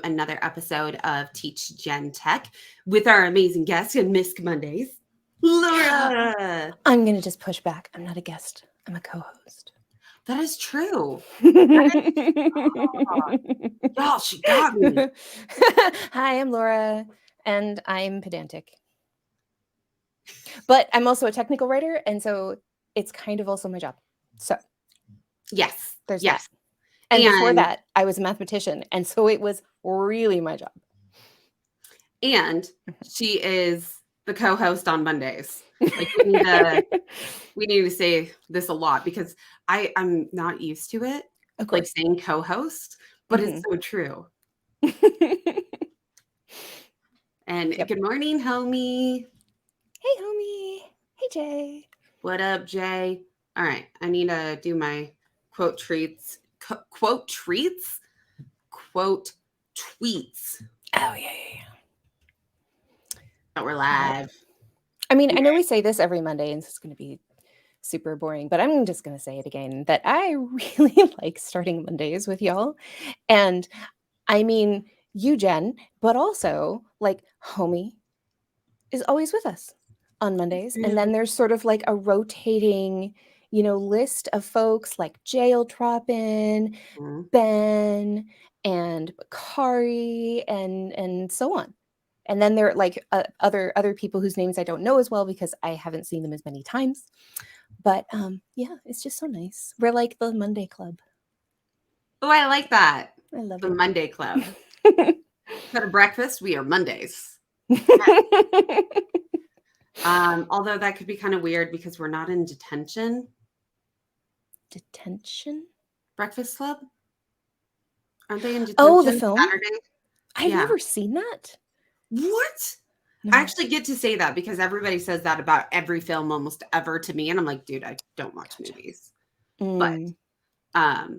another episode of Teach Gen Tech with our amazing guest in Misc Mondays, Laura. I'm going to just push back. I'm not a guest. I'm a co-host. That is true. Y'all, she got me. Hi, I'm Laura, and I'm pedantic. But I'm also a technical writer, and so it's kind of also my job. So yes, there's that. And before that, I was a mathematician, and so it was really my job. And she is the co-host on Mondays. Like we need to say this a lot because I'm not used to it. Of course. Like saying co-host, but it's so true. And good morning, homie. Hey, homie. Hey, Jay. What up, Jay? All right, I need to do my quote tweets. Oh, yeah. But we're live. I mean, I know we say this every Monday, and it's going to be super boring, but I'm just going to say it again, that I really like starting Mondays with y'all. And I mean, you, Jen, but also like homie is always with us on Mondays. And then there's sort of like a rotating, list of folks like Jay'll drop in, Ben and Bakari and so on. And then there are like other people whose names I don't know as well because I haven't seen them as many times. But yeah, it's just so nice. We're like the Monday Club. Oh, I like that. I love the it. Monday Club. For breakfast, we are Mondays. Although that could be kind of weird because we're not in detention. Detention? Breakfast Club? Aren't they in detention? Oh, the film? Saturday? I've never seen that. What? No. I actually get to say that because everybody says that about every film almost ever to me. And I'm like, dude, I don't watch movies. But that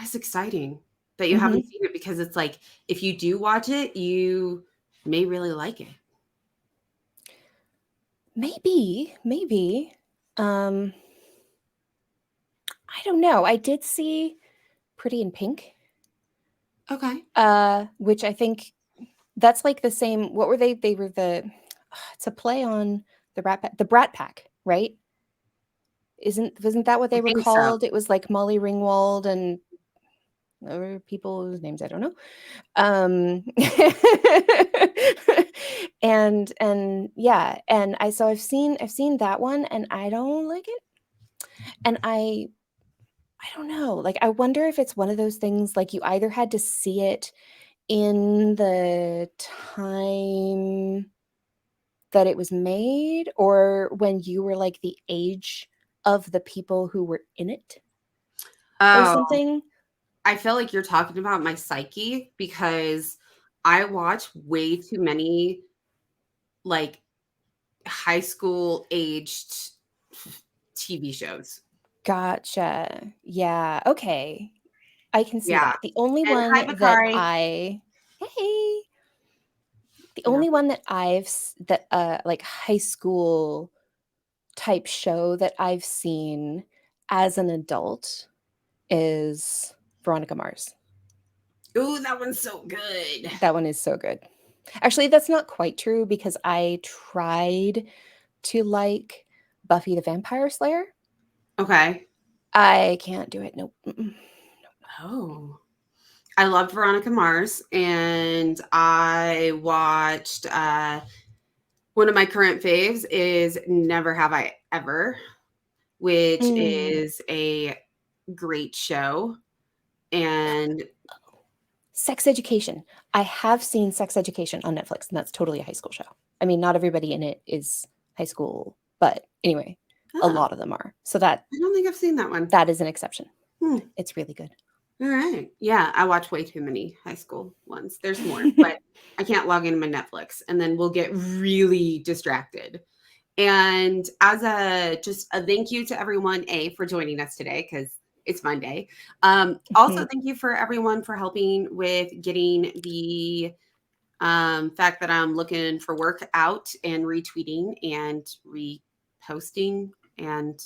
is exciting that you haven't seen it because it's like, if you do watch it, you may really like it. Maybe. I don't know. I did see Pretty in Pink. Okay. Which I think that's like the same. What were they? They were it's a play on the Brat Pack, right? Wasn't that what they were called? So. It was like Molly Ringwald and other people whose names I don't know. And yeah, and I've seen that one, and I don't like it. And I don't know. Like, I wonder if it's one of those things like you either had to see it in the time that it was made or when you were like the age of the people who were in it or something. I feel like you're talking about my psyche because I watch way too many like high school aged TV shows. Gotcha. Yeah. Okay. I can see that. The only one that only one that like high school type show that I've seen as an adult is Veronica Mars. Ooh, that one's so good. That one is so good. Actually, that's not quite true because I tried to like Buffy the Vampire Slayer. Okay. I can't do it. Nope. Oh. I loved Veronica Mars, and I watched one of my current faves is Never Have I Ever, which is a great show. And Sex Education. I have seen Sex Education on Netflix, and that's totally a high school show. I mean, not everybody in it is high school, but anyway, a lot of them are. So that I don't think I've seen that one. That is an exception. It's really good. All right. Yeah, I watch way too many high school ones. There's more, but I can't log into my Netflix, and then we'll get really distracted. And as a thank you to everyone, for joining us today because it's Monday. Also, thank you for everyone for helping with getting the fact that I'm looking for work out and retweeting and reposting and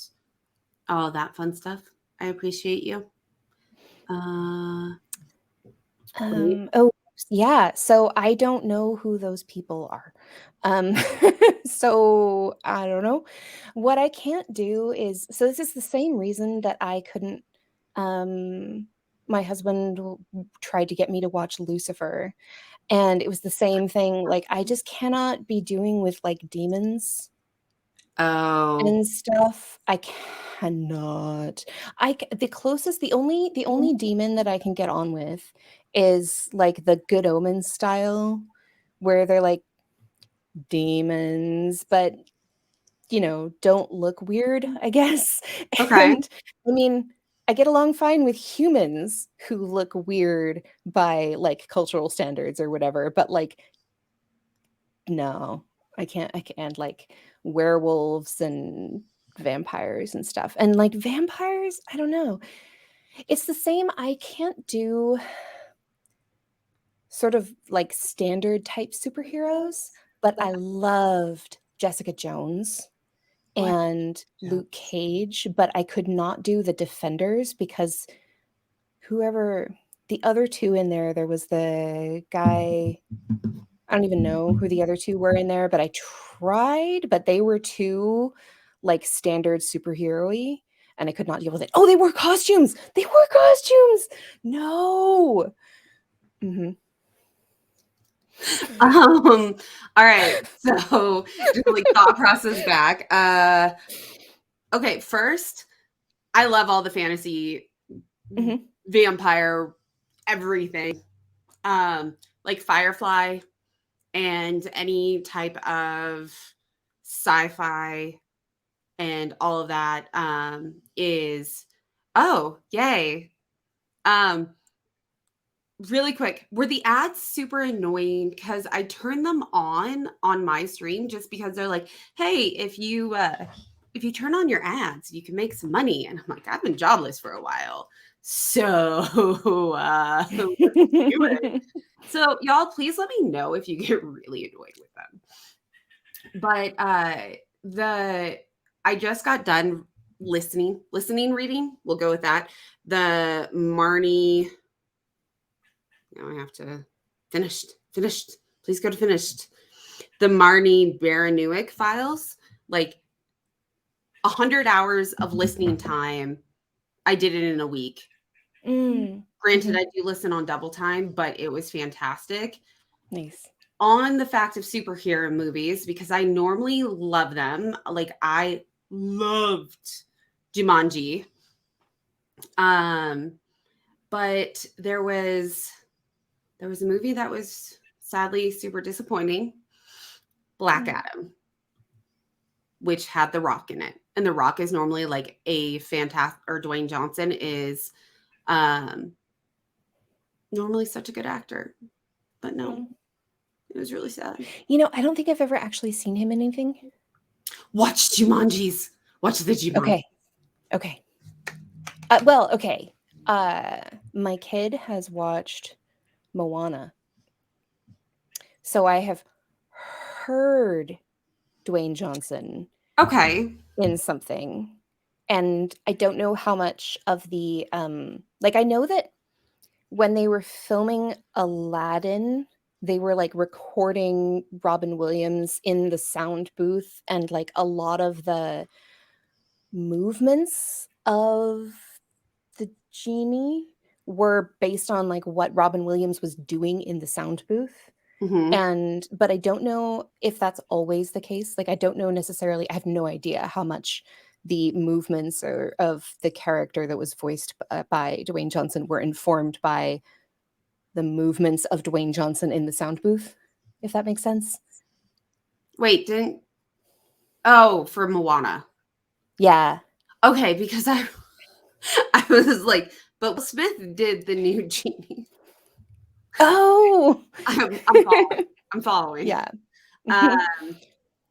all that fun stuff. I appreciate you. right? Oh, yeah, so I don't know who those people are. Um, so I don't know. What I can't do is so this is the same reason that I couldn't my husband tried to get me to watch Lucifer, and it was the same thing, like, I just cannot be doing with, like, demons Oh, and stuff. I cannot. The closest the only demon that I can get on with is, like, the Good Omens style, where they're, like, demons, but, don't look weird, I guess, okay. and, I mean, I get along fine with humans who look weird by, like, cultural standards or whatever, but, like, no, I can't, like, werewolves and vampires and stuff, and, like, vampires, I don't know. It's the same, I can't do sort of, like, standard type superheroes, but I loved Jessica Jones What? and Luke Cage, but I could not do the Defenders because whoever the other 2 in there was the guy. I don't even know who the other 2 were in there, but I tried, but they were too, like, standard superhero-y, and I could not deal with it. Oh, they wore costumes! They wore costumes! No! Mhm. All right. So just like thought process back. Okay, first, I love all the fantasy Mhm. vampire everything. Like Firefly and any type of sci-fi and all of that is oh, yay. Um Really quick, were the ads super annoying? Because I turned them on my stream just because they're like, "Hey, if you turn on your ads, you can make some money." And I'm like, "I've been jobless for a while, so let's do it." So y'all, please let me know if you get really annoyed with them. But the I just got done reading. We'll go with that. The Marnie. Now I have to finished. Please go to finished. The Marnie Baranuik files, like 100 hours of listening time. I did it in a week. Mm. Granted, Mhm. I do listen on double time, but it was fantastic. Nice. On the fact of superhero movies, because I normally love them. Like I loved Jumanji. Um, but there was a movie that was sadly super disappointing. Black Mm. Adam, which had The Rock in it. And The Rock is normally like a fantastic, or Dwayne Johnson is um, normally such a good actor. But no, Mm. it was really sad. I don't think I've ever actually seen him in anything. Watch Jumanjis. Watch the Jumanji. Okay. Okay. Well, okay. My kid has watched Moana, so I have heard Dwayne Johnson Okay. in something, and I don't know how much of the, like, I know that when they were filming Aladdin, they were, like, recording Robin Williams in the sound booth, and, like, a lot of the movements of the genie were based on, like, what Robin Williams was doing in the sound booth, Hmm. but I don't know if that's always the case, like, I don't know necessarily I have no idea how much the movements or of the character that was voiced by Dwayne Johnson were informed by the movements of Dwayne Johnson in the sound booth, if that makes sense. Wait, didn't. Oh, for Moana. Yeah. Okay, because I was like, but Will Smith did the new genie. Oh! I'm following. I'm following. Yeah. Um, I'm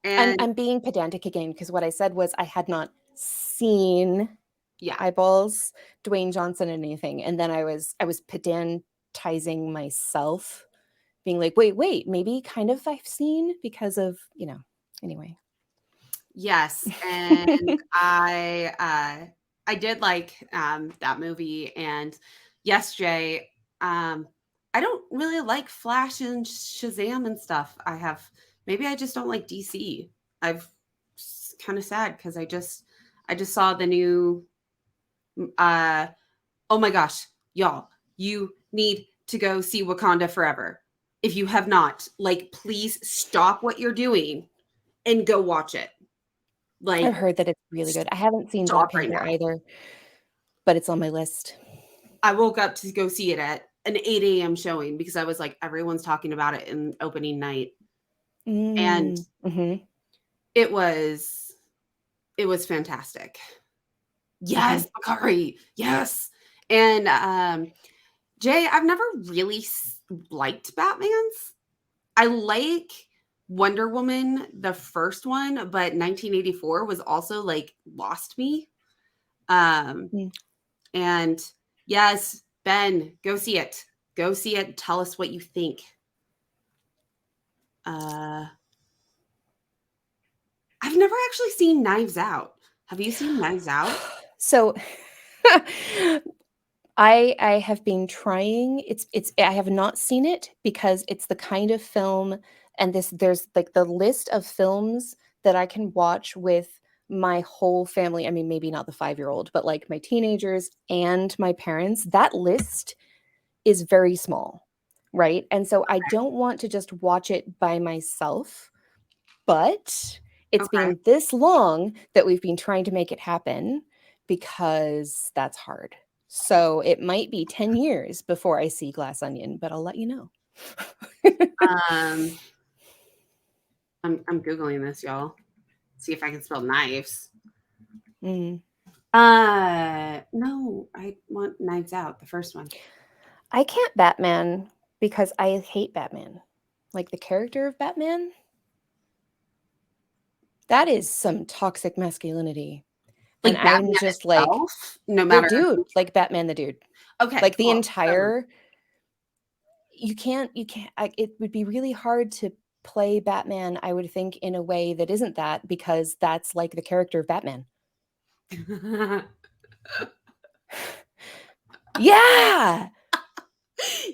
and I'm being pedantic again because what I said was I had not seen yeah, eyeballs Dwayne Johnson in anything, and then I was pedantizing myself, being like, "Wait, maybe kind of I've seen because of, anyway." yes, and I did like that movie, and yesterday, I don't really like Flash and Shazam and stuff. Maybe I just don't like DC. I've kind of sad because I just saw the new uh oh my gosh, y'all, you need to go see Wakanda Forever. If you have not, like, please stop what you're doing and go watch it. I've Like, heard that it's really good. I haven't seen Black stop right Panther now. either, but it's on my list. I woke up to go see it at an 8 a.m. showing because I was like, everyone's talking about it in opening night. And Mhm, it was it was fantastic. mhm. Yes, Bakari. Yes. And Jay, I've never really liked Batman's. I like Wonder Woman, the first one, but 1984 was also like lost me. Um, Mm. and yes, Ben, go see it. Go see it. Tell us what you think. Uh, I've never actually seen Knives Out. Have you seen Knives Out? So I have been trying. It's I have not seen it because it's the kind of film, and there's like the list of films that I can watch with my whole family. I mean, maybe not the 5-year-old, but like my teenagers and my parents. That list is very small, right? And so I don't want to just watch it by myself, but it's Okay. been this long that we've been trying to make it happen because that's hard. So it might be 10 years before I see Glass Onion, but I'll let you know. Um, I'm googling this, y'all. See if I can spell knives. Mm. No, I want Knives Out, the first one. I can't Batman because I hate Batman. Like the character of Batman, that is some toxic masculinity. And Like I'm Batman just like, itself, no the matter dude, who. like Batman the dude. Okay, Like the well, whatever. entire, you can't, it would be really hard to play Batman, I would think, in a way that isn't that, because that's like the character of Batman. Yeah.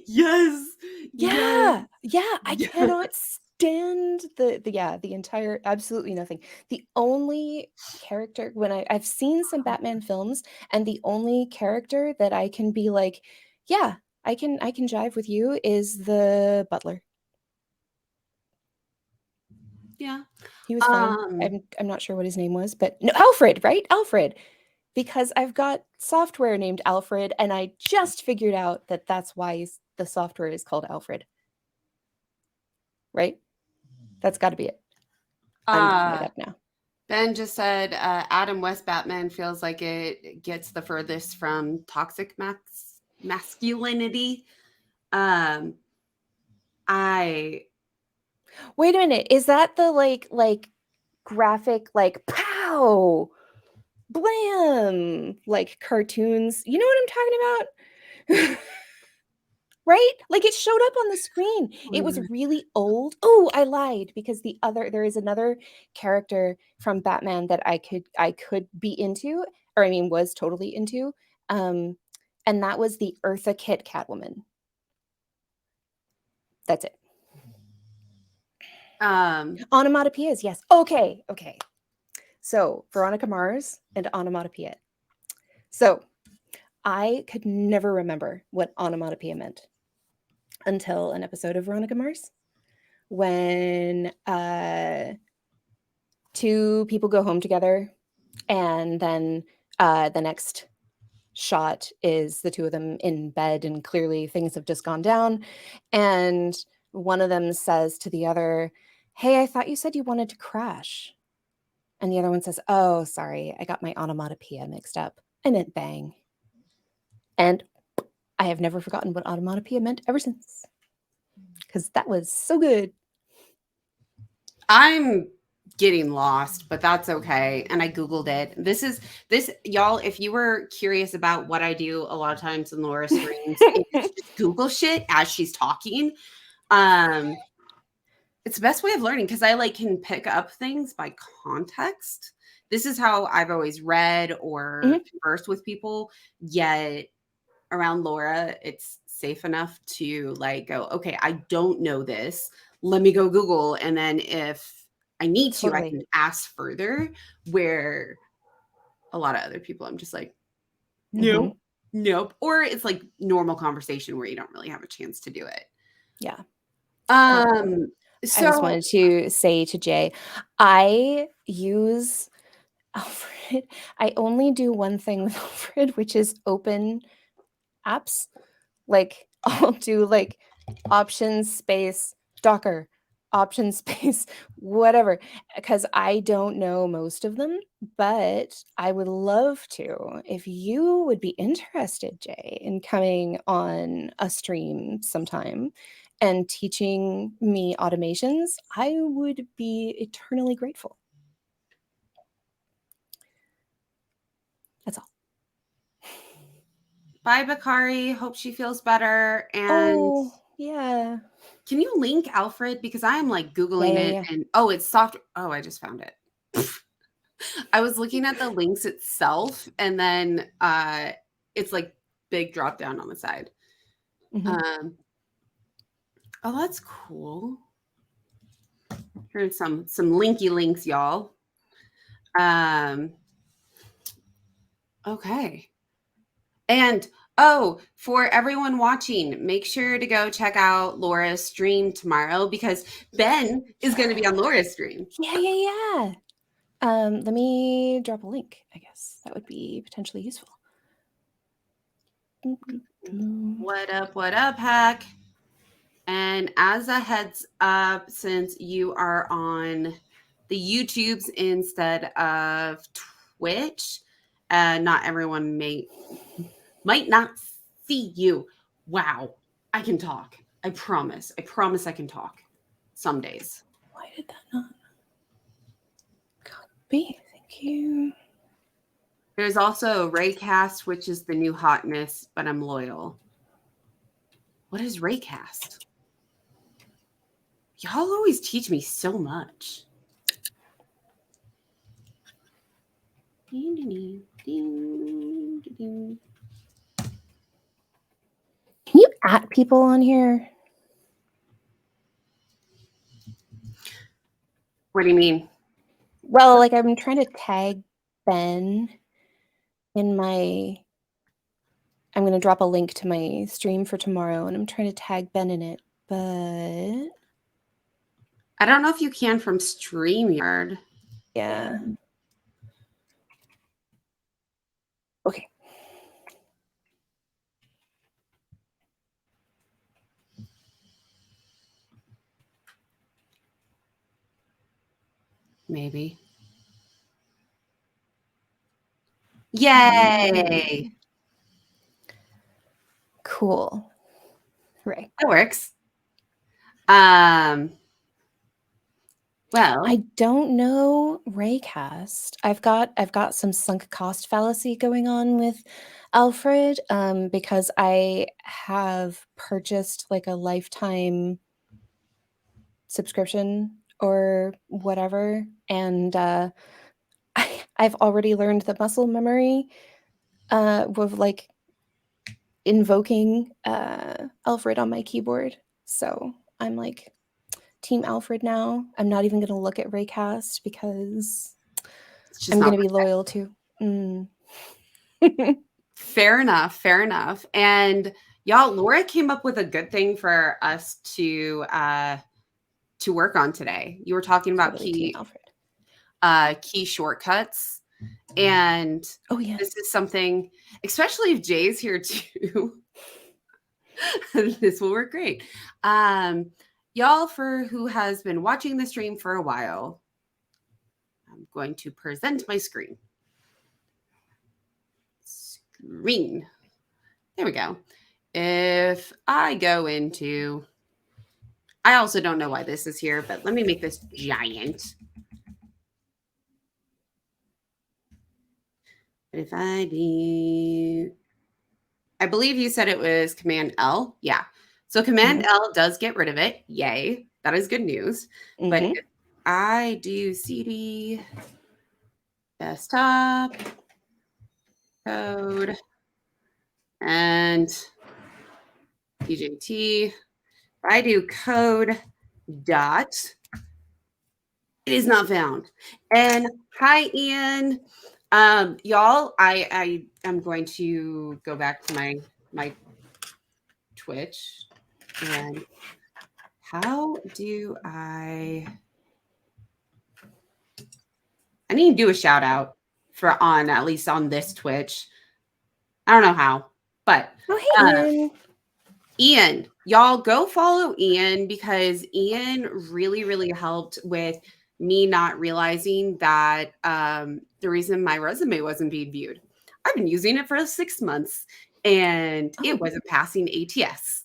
Yes, yes, Yeah, I yes. cannot stand the entire, absolutely nothing. The only character, when I've seen some Batman films, and the only character that I can be like, yeah, I can jive with you, is the butler. Yeah. He was fine. Um, I'm not sure what his name was, but no, Alfred, right? Alfred. Because I've got software named Alfred, and I just figured out that that's why the software is called Alfred. Right? That's got to be it. I'm looking it uh, up now. Ben just said Adam West Batman feels like it gets the furthest from toxic masculinity. Um, I Wait a minute. Is that the like graphic, like pow, blam, like cartoons? You know what I'm talking about? Right? Like it showed up on the screen. It was really old. Oh, I lied, because there is another character from Batman that I could be into, or I mean was totally into. Um and that was the Eartha Kitt Catwoman. That's it. um Onomatopoeias, yes. Okay, okay. So Veronica Mars and onomatopoeia. So I could never remember what onomatopoeia meant until an episode of Veronica Mars, when two people go home together, and then the next shot is the two of them in bed, and clearly things have just gone down, and one of them says to the other, "Hey, I thought you said you wanted to crash." And the other one says, "Oh, sorry, I got my onomatopoeia mixed up. I meant bang." And I have never forgotten what onomatopoeia meant ever since, because that was so good. I'm getting lost, but that's okay. And I Googled it. This, y'all, if you were curious about what I do a lot of times in Laura streams, it's just Google shit as she's talking. Um, it's the best way of learning because I like can pick up things by context. This is how I've always read or Mhm. conversed with people. Yet around Laura, it's safe enough to like go, okay, I don't know this. Let me go Google. And then if I need to, I Totally. can ask further. Where a lot of other people, I'm just like, Mhm. nope, nope. Or it's like normal conversation where you don't really have a chance to do it. Yeah. Totally. Um, I just so wanted to say to Jay, I use Alfred. I only do one thing with Alfred, which is open apps. Like I'll do like options space Docker, options space whatever, because I don't know most of them, but I would love to. If you would be interested, Jay, in coming on a stream sometime and teaching me automations, I would be eternally grateful. That's all. bye, Bakari. Hope she feels better. And Oh, yeah. can you link Alfred? Because I am like Yeah, Googling yeah, it yeah. and oh, it's soft. Oh, I just found it. I was looking at the links itself and then it's like big drop down on the side. Mhm. Um, oh, that's cool. Here's some linky links, y'all. Um, okay. And oh, for everyone watching, make sure to go check out Laura's stream tomorrow because Ben is going to be on Laura's stream. Yeah, yeah, yeah. Let me drop a link, I guess. That would be potentially useful. What up, Hack? And as a heads up, since you are on the YouTubes instead of Twitch, not everyone might not see you. Wow, I can talk. I promise. I promise I can talk. Some days. Why did that not copy? Thank you. There's also Raycast, which is the new hotness, but I'm loyal. What is Raycast? Y'all always teach me so much. Can you at people on here? What do you mean? Well, like I'm trying to tag Ben in my. I'm going to drop a link to my stream for tomorrow, and I'm trying to tag Ben in it, but I don't know if you can from StreamYard. yeah. Okay. Maybe. Yay! Cool. Right. That works. Well, I don't know Raycast. I've got some sunk cost fallacy going on with Alfred, because I have purchased like a lifetime subscription or whatever, and I've already learned the muscle memory with like invoking Alfred on my keyboard. So I'm like Team Alfred now. I'm not even gonna look at Raycast because it's just I'm not gonna be loyal to. Mm. fair enough. Fair enough. And y'all, Laura came up with a good thing for us to work on today. You were talking about Totally Team Alfred. key shortcuts. And Oh yeah. this is something, especially if Jay's here too. This will work great. Y'all, for who has been watching the stream for a while, I'm going to present my screen. Screen. There we go. If I go into, I also don't know why this is here, but let me make this giant. But if I do, I believe you said it was Command L. Yeah. So Command L does get rid of it. Yay. That is good news. But if I do CD desktop code and EJT. If I do code dot, it is not found. And hi, Ian. Y'all, I am going to go back to my Twitch. And how do I need to do a shout out for on at least on this Twitch. I don't know how, but Oh, hey, Ian. Ian, y'all go follow Ian because Ian really, really helped with me not realizing that the reason my resume wasn't being viewed. I've been using it for 6 months and it wasn't passing ATS.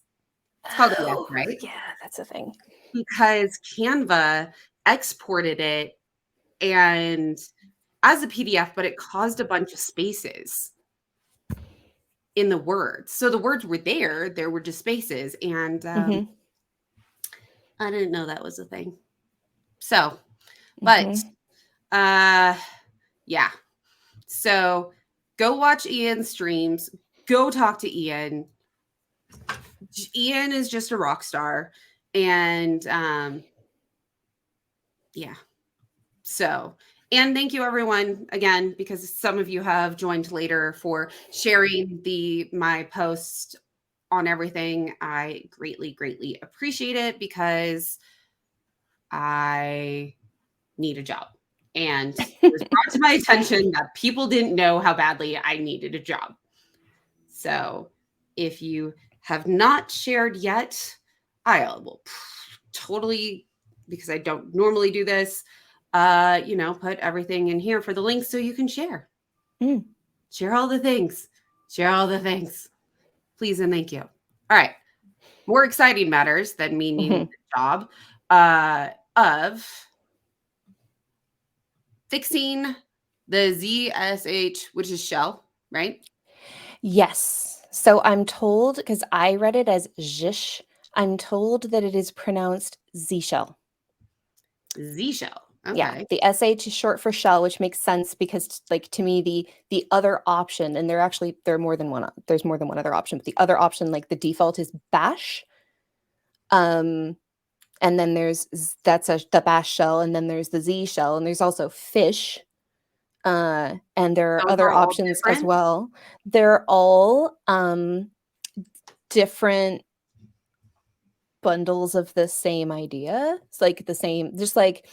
It's called AS, right? Yeah, that's a thing. Because Canva exported it and as a PDF, but it caused a bunch of spaces in the words. So the words were there were just spaces. And I didn't know that was a thing. So, but yeah. So go watch Ian's streams. Go talk to Ian. Ian is just a rock star. And yeah. So, and thank you everyone again, because some of you have joined later for sharing my post on everything. I greatly, greatly appreciate it because I need a job. And it was brought to my attention that people didn't know how badly I needed a job. So if you have not shared yet, I will totally, because I don't normally do this, put everything in here for the links so you can share. Share all the things. Share all the things. Please and thank you. All right. More exciting matters than me needing a job of fixing the ZSH, which is shell, right? Yes. So I'm told, because I read it as zhish, I'm told that it is pronounced Z-shell. Z-shell. Okay. Yeah, the SH is short for shell, which makes sense because, like, to me, the other option, and there's more than one other option, but the other option, like the default, is bash. And then there's the bash shell, and then there's the Z shell, and there's also fish. And there are other options as well. They're all different bundles of the same idea. It's like the same, just like,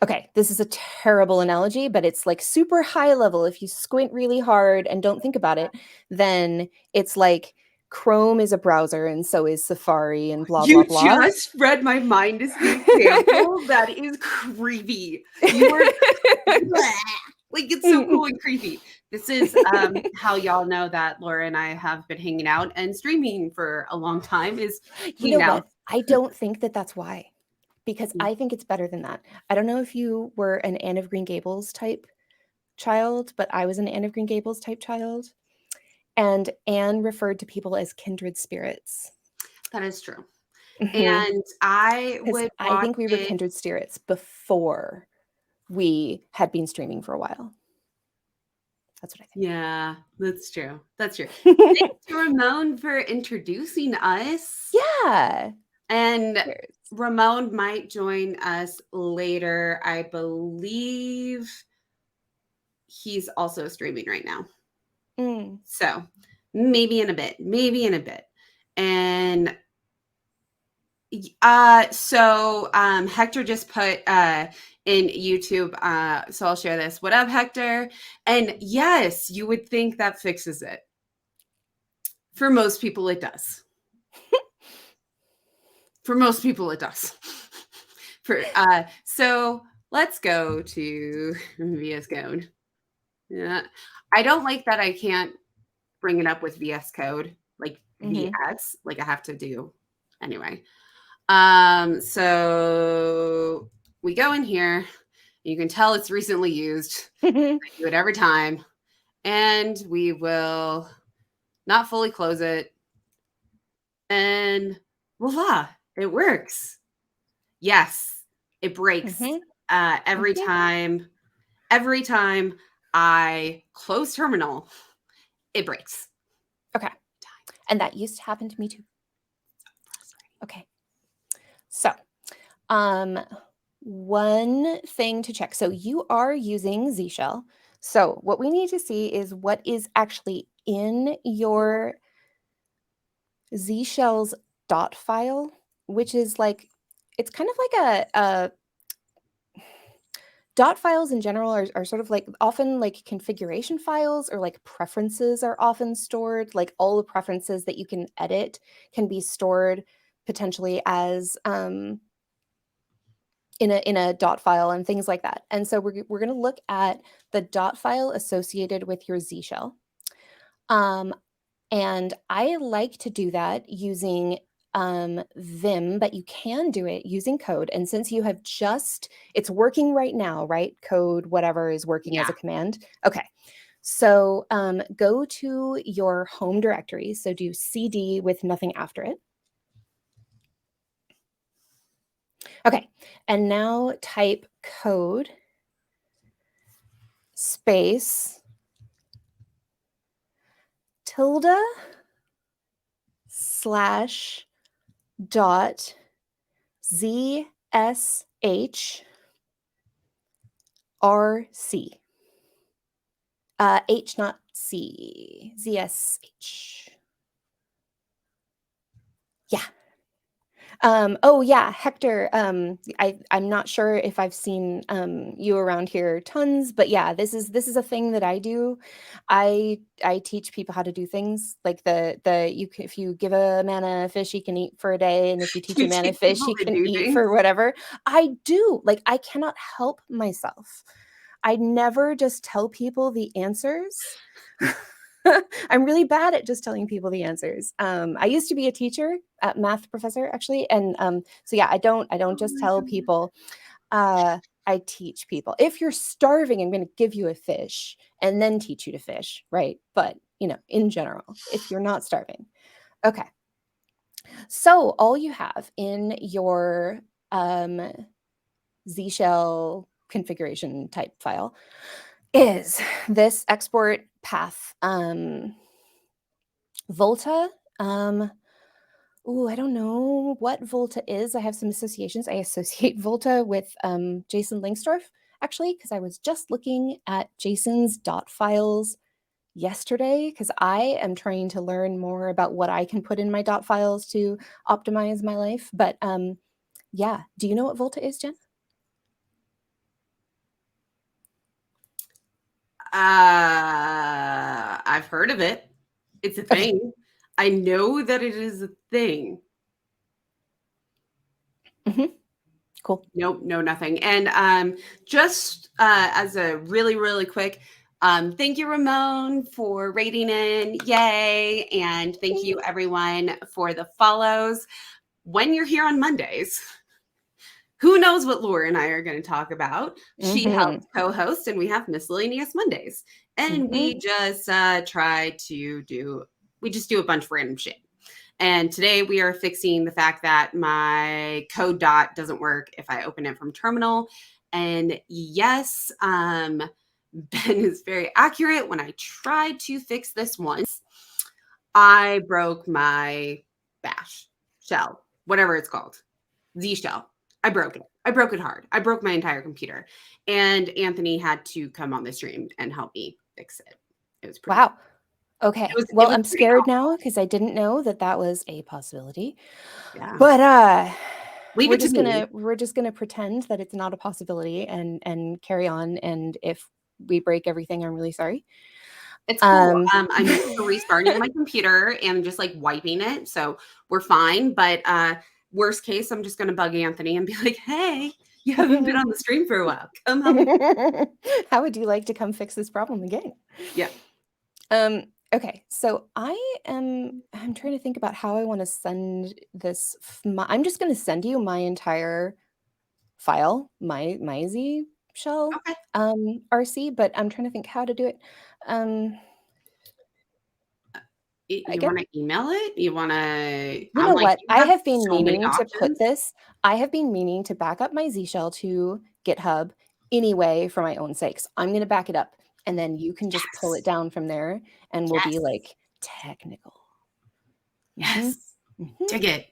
okay, this is a terrible analogy, but it's like super high level. If you squint really hard and don't think about it, then it's like Chrome is a browser and so is Safari and blah, blah, blah. You just read my mind as the example. That is creepy. You are like, it's so cool and creepy. This is how y'all know that Laura and I have been hanging out and streaming for a long time is what? I don't think that that's why. Because I think it's better than that. I don't know if you were an Anne of Green Gables type child, but I was an Anne of Green Gables type child. And Anne referred to people as kindred spirits. That is true. And I think we were kindred spirits before we had been streaming for a while. That's what I think. Yeah, that's true. That's true. Thanks to Ramon for introducing us. Yeah. And Ramon might join us later. I believe he's also streaming right now. So maybe in a bit. And so Hector just put in YouTube, so I'll share this. What up, Hector? And yes, you would think that fixes it. For most people, it does. For most people, it does. So let's go to VS Code. Yeah, I don't like that I can't bring it up with VS Code, like VS, like I have to do anyway. So we go in here. You can tell it's recently used. I do it every time, and we will not fully close it, and voila, it works. Yes, it breaks every time. Every time I close terminal, it breaks. Okay. And that used to happen to me too. Okay. So, um, one thing to check. So you are using Z shell. So what we need to see is what is actually in your Z shell's dot file, which is like, it's kind of like a dot files in general are sort of like often like configuration files, or like preferences are often stored. Like all the preferences that you can edit can be stored potentially as in a dot file and things like that. And so we're going to look at the dot file associated with your Z shell. And I like to do that using Vim, but you can do it using code. And since you have it's working right now, right? Code, whatever is working as Yeah. a command. Okay. So go to your home directory. So do CD with nothing after it. Okay. And now type code space tilde slash dot ZSH RC. H, not C. ZSH. Yeah. Oh yeah, Hector. I'm not sure if I've seen you around here tons, but yeah, this is a thing that I do. I teach people how to do things like if you give a man a fish, he can eat for a day, and if you teach a You man a teach fish, people he to can do eat things. for whatever. I do. Like I cannot help myself. I never just tell people the answers. I'm really bad at just telling people the answers. I used to be a teacher, a math professor actually, and so yeah, I don't Oh just my tell goodness. people. I teach people. If you're starving, I'm going to give you a fish and then teach you to fish, right? But in general, if you're not starving, okay. So all you have in your Z shell configuration type file is this export path. Volta. I don't know what Volta is. I have some associations. I associate Volta with Jason Langsdorf, actually, because I was just looking at Jason's dot files yesterday, because I am trying to learn more about what I can put in my dot files to optimize my life. But yeah, do you know what Volta is, Jen? I've heard of it. It's a Okay. thing. I know that it is a thing. Hmm. Cool. Nope, no, nothing. And just as a really, really quick, thank you, Ramon, for rating in. Yay. And thank you, everyone, for the follows. When you're here on Mondays, who knows what Laura and I are going to talk about? She Hmm. helps co-host, and we have Miscellaneous Mondays. And we Hmm. just we just do a bunch of random shit. And today we are fixing the fact that my code dot doesn't work if I open it from terminal. And yes, Ben is very accurate. When I tried to fix this once, I broke my bash shell, whatever it's called, Z shell. I broke it. I broke it hard. I broke my entire computer. And Anthony had to come on the stream and help me fix it. It was pretty Wow. it Okay. was it Well, was I'm pretty scared awesome. now because I didn't know that that was a possibility. Yeah. But Leave we're it to just me. gonna pretend that it's not a possibility and carry on. And if we break everything, I'm really sorry. It's cool. Um, I'm used to restarting my computer and just like wiping it. So we're fine. But worst case, I'm just gonna bug Anthony and be like, hey, you haven't been on the stream for a while. Come help me. how would you like to come fix this problem again? Yeah. Okay, so I'm trying to think about how I want to send this. I'm just going to send you my entire file, my Z shell Okay. RC, but I'm trying to think how to do it. Um, You again, want to email it? You want to? you I'm know like, what? you I have have been so many meaning to put options. this. I have been meaning to back up my Z shell to GitHub anyway for my own sakes. I'm going to back it up, and then you can just pull it Yes. down from there, and we'll be Yes. like technical. Yes. Mhm. Dig it.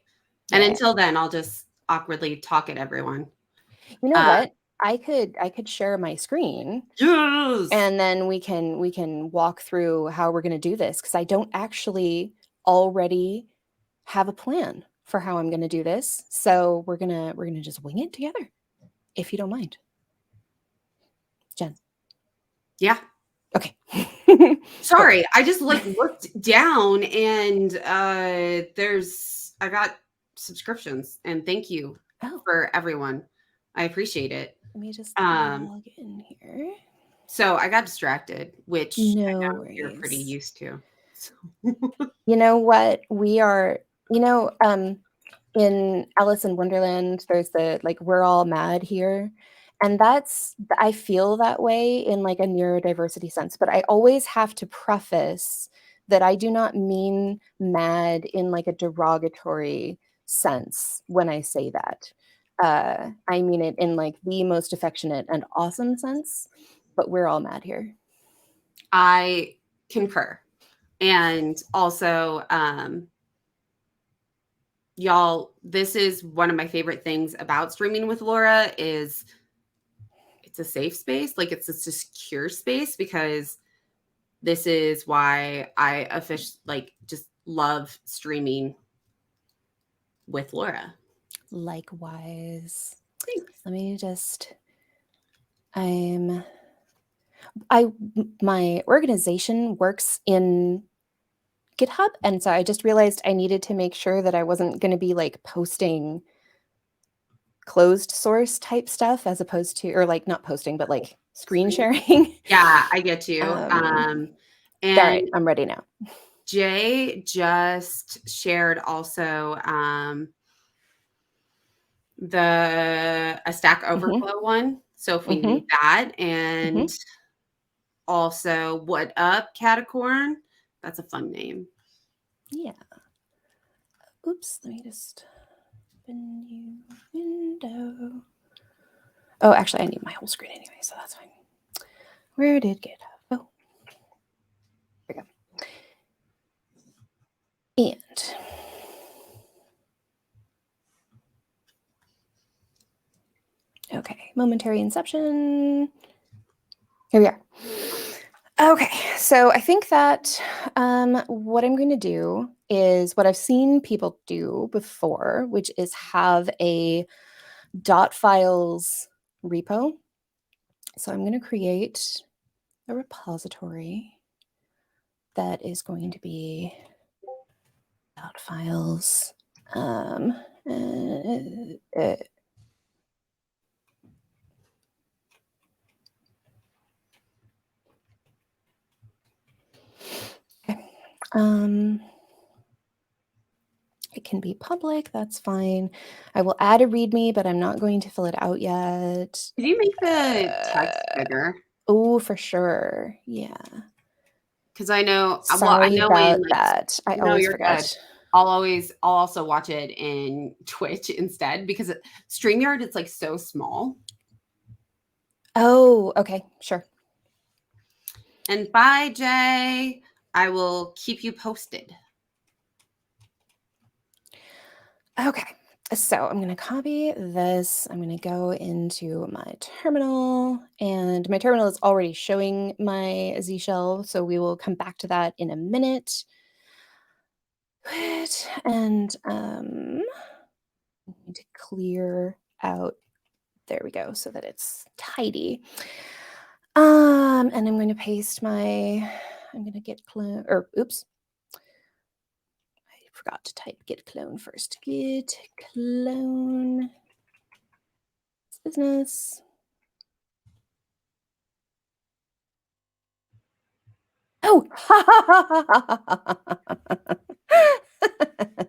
And Yeah. until then, I'll just awkwardly talk at everyone. You know Uh, what? I could share my screen yes. and then we can walk through how we're going to do this because I don't actually already have a plan for how I'm going to do this. So we're going to just wing it together if you don't mind. Jenn. Yeah. Okay. Cool. Sorry. I just like looked down and I got subscriptions and thank you Oh, for everyone. I appreciate it. let me just Um, log in here. so I got distracted, which I No know you're pretty worries. used to. So You know what? We are, you know, in Alice in Wonderland, there's the like we're all mad here. And that's I feel that way in like a neurodiversity sense, but I always have to preface that I do not mean mad in like a derogatory sense when I say that. I mean it in like the most affectionate and awesome sense, but we're all mad here. I concur. And also, y'all, this is one of my favorite things about streaming with Laura is it's a safe space. Like it's a secure space because this is why I just love streaming with Laura. Likewise. Thanks. Let me just I'm I my organization works in GitHub, and so I just realized I needed to make sure that I wasn't going to be like posting closed source type stuff as opposed to, or like not posting, but like screen sharing. Yeah, I get you. All right, And I'm ready now. Jay just shared also a Stack Hmm. Overflow one. So if we Hmm. need that, Hmm. and also What Up Catacorn. That's a fun name. Yeah. Oops. Let me just open new window. Oh, actually, I need my whole screen anyway, so that's fine. Where did GitHub? Oh, there we go. And okay, momentary inception. Here we are. Okay, so I think that what I'm going to do is what I've seen people do before, which is have a .files repo. So I'm going to create a repository that is going to be .files. Uh, uh, okay. It can be public, that's fine. I will add a README, but I'm not going to fill it out yet. Did you make the text bigger? Oh, for sure. Yeah. Because I know, well, I Sorry know in about like, that. I no, always you're good. forget. I'll also watch it in Twitch instead because StreamYard, it's like so small. Oh, okay, sure. And bye, Jay. I will keep you posted. Okay, so I'm going to copy this. I'm going to go into my terminal, and my terminal is already showing my Z shell, so we will come back to that in a minute. Good. And I'm going to clear out. There we go, so that it's tidy. And I'm going to paste my. I'm going to git clone, or oops, I forgot to type git clone first. Git clone business. Oh,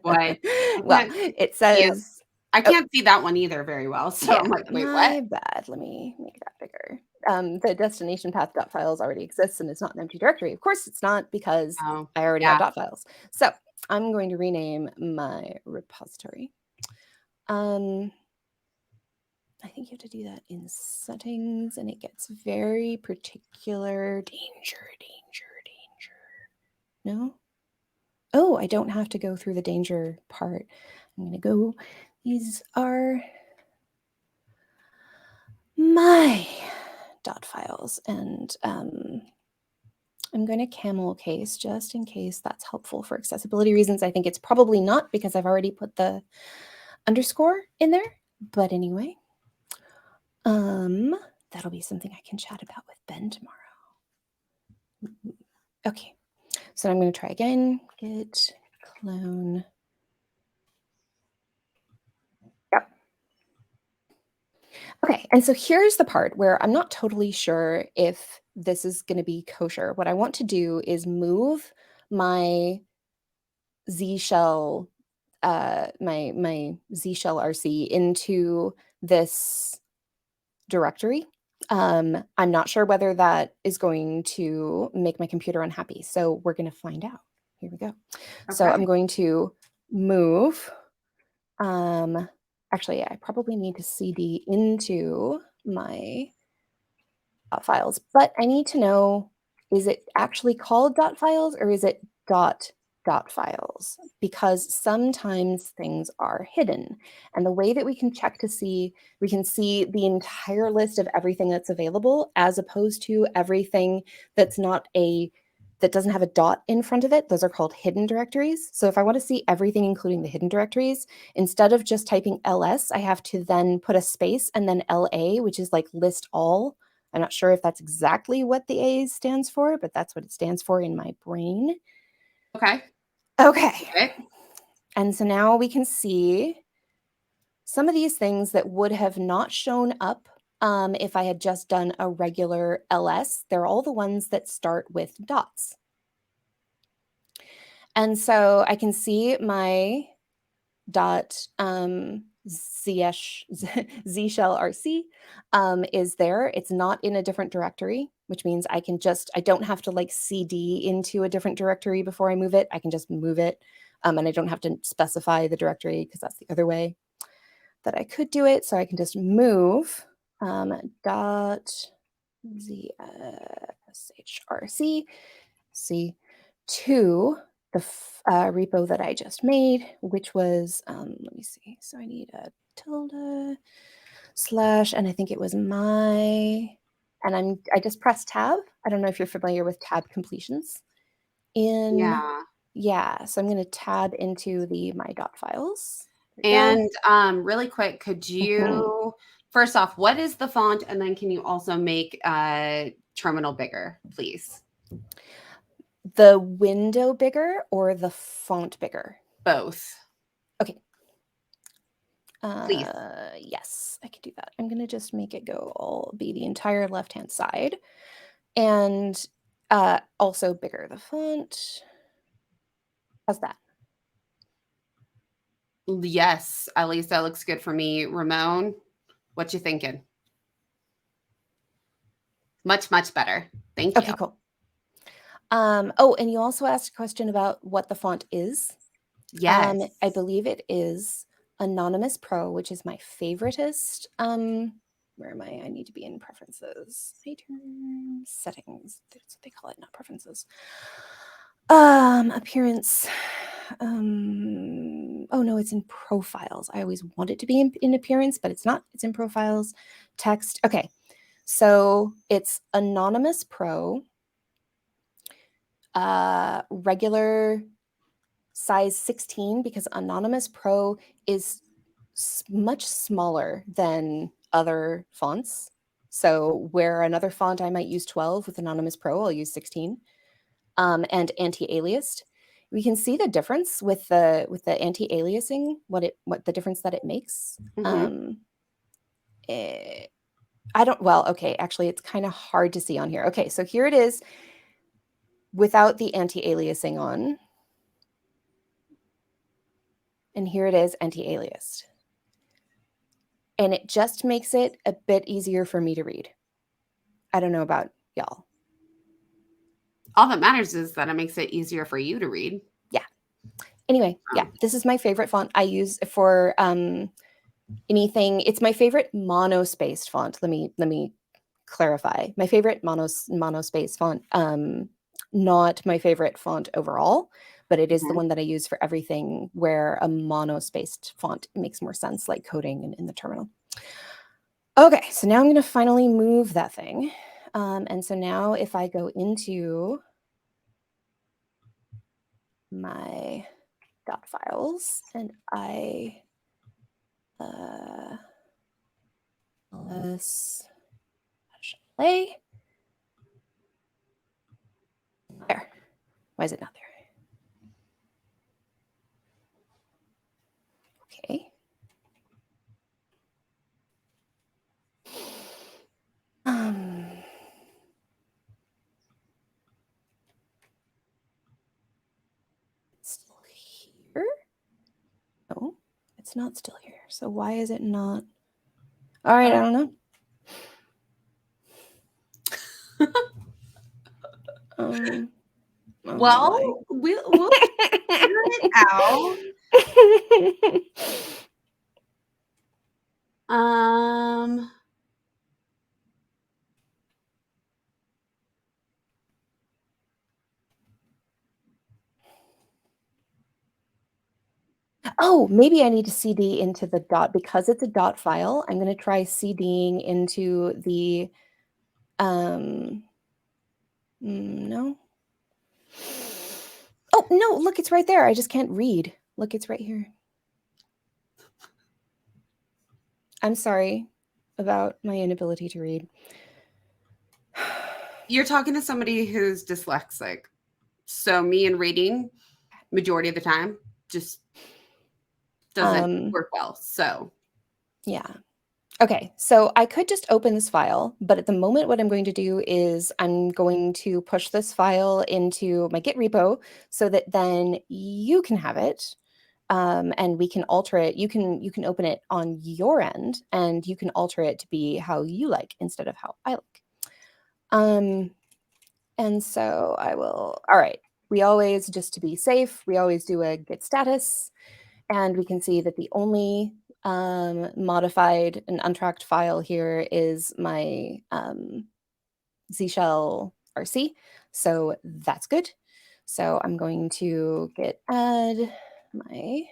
What? I well, can't it see it. says, I oh, can't see that one either very well. So yeah, I'm like, wait, what? my bad. Let me make that bigger. The destination path.files already exists and it's not an empty directory. Of course it's not because Oh, I already yeah. have .files. So I'm going to rename my repository. I think you have to do that in settings and it gets very particular. Danger. No? Oh, I don't have to go through the danger part. I'm going to go, these are my dot files, and I'm going to camel case just in case that's helpful for accessibility reasons. I think it's probably not because I've already put the underscore in there, but anyway, that'll be something I can chat about with Ben tomorrow. Okay, so I'm going to try again, git clone. Yep. Okay, and so here's the part where I'm not totally sure if this is going to be kosher. What I want to do is move my Z shell, my Z shell RC into this directory. I'm not sure whether that is going to make my computer unhappy. So we're going to find out. Here we go. So I'm Okay. going to move. Actually, I probably need to CD into my files, but I need to know, is it actually called dot files or is it dot files? Because sometimes things are hidden. And the way that we can check to see, we can see the entire list of everything that's available as opposed to everything that's not that doesn't have a dot in front of it. Those are called hidden directories. So if I want to see everything, including the hidden directories, instead of just typing ls, I have to then put a space and then LA, which is like list all. I'm not sure if that's exactly what the A stands for, but that's what it stands for in my brain. Okay. Okay. And so now we can see some of these things that would have not shown up if I had just done a regular ls. They're all the ones that start with dots. And so I can see my dot z shell rc is there. It's not in a different directory, which means I don't have to like cd into a different directory before I move it. I can just move it, and I don't have to specify the directory because that's the other way that I could do it. So I can just move dot zshrc to the repo that I just made, which was, let me see. So I need a tilde slash, and I think it was I just pressed tab. I don't know if you're familiar with tab completions. Yeah, so I'm going to tab into the my dot files. And really quick, could you first off, what is the font? And then can you also make terminal bigger, please? The window bigger or the font bigger? Both. Okay. Please. Yes, I can do that. I'm going to just make it be the entire left-hand side. And also bigger the font. How's that? Yes, at least that looks good for me. Ramon, what you thinking? Much, much better. Thank you. Okay, cool. Oh, and you also asked a question about what the font is. Yes. I believe it is Anonymous Pro, which is my favoritist. Where am I? I need to be in preferences. Settings. That's what they call it, not preferences. Appearance. Oh no, it's in profiles. I always want it to be in appearance, but it's not. It's in profiles. Text. Okay. So it's Anonymous Pro. Regular size 16, because Anonymous Pro is much smaller than other fonts. So where another font I might use 12, with Anonymous Pro I'll use 16. And anti-aliased. We can see the difference with the anti-aliasing, what the difference that it makes. Okay, actually it's kind of hard to see on here. Okay, so here it is without the anti-aliasing on. And here it is anti-aliased. And it just makes it a bit easier for me to read. I don't know about y'all. All that matters is that it makes it easier for you to read. Yeah. Anyway, yeah, this is my favorite font I use for anything. It's my favorite monospaced font. Let me clarify. My favorite monospaced font. Not my favorite font overall, but it is the Mhm. one that I use for everything where a monospaced font makes more sense, like coding and in the terminal. Okay, so now I'm going to finally move that thing. And so now if I go into my dot files and I play. There. Why is it not there? Okay. It's still here? No, it's not still here. So why is it not? All right, I don't know. Well, we'll figure it out. Oh, maybe I need to CD into the dot because it's a dot file. I'm going to try CDing into the no. Oh, no, look, it's right there. I just can't read. Look, it's right here. I'm sorry about my inability to read. You're talking to somebody who's dyslexic. So me and reading, majority of the time, just doesn't work well. So yeah. Okay, so I could just open this file, but at the moment what I'm going to do is I'm going to push this file into my Git repo so that then you can have it, and we can alter it. You can open it on your end, and you can alter it to be how you like instead of how I like. And so I will, all right, we always, just to be safe, we always do a git status, and we can see that the only modified and untracked file here is my Z shell RC. So that's good. So I'm going to git add my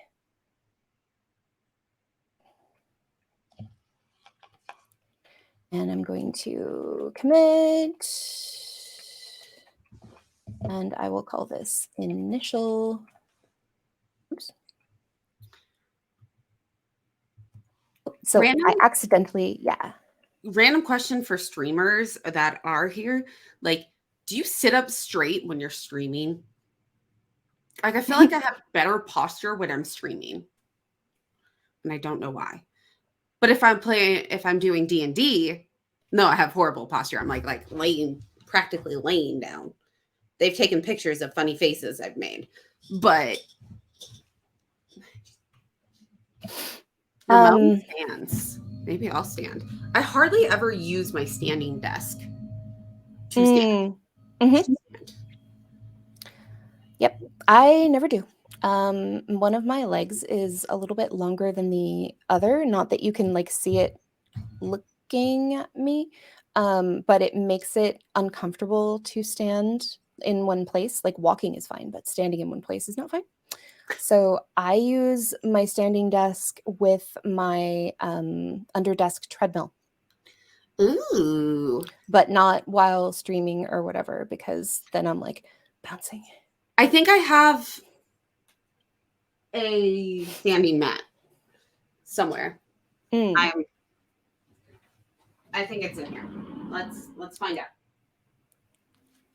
and I'm going to commit, and I will call this initial. Oops. So I accidentally, yeah. Random question for streamers that are here. Like, do you sit up straight when you're streaming? Like, I feel like I have better posture when I'm streaming. And I don't know why. But if I'm doing D&D, no, I have horrible posture. I'm like practically laying down. They've taken pictures of funny faces I've made. But Ramon stands. Maybe I'll stand. I hardly ever use my standing desk to stand. Yep, I never do. One of my legs is a little bit longer than the other. Not that you can like see it looking at me, but it makes it uncomfortable to stand in one place. Like walking is fine, but standing in one place is not fine. So I use my standing desk with my under desk treadmill. Ooh. But not while streaming or whatever, because then I'm like bouncing. I think I have a standing mat somewhere. I think it's in here. Let's find out.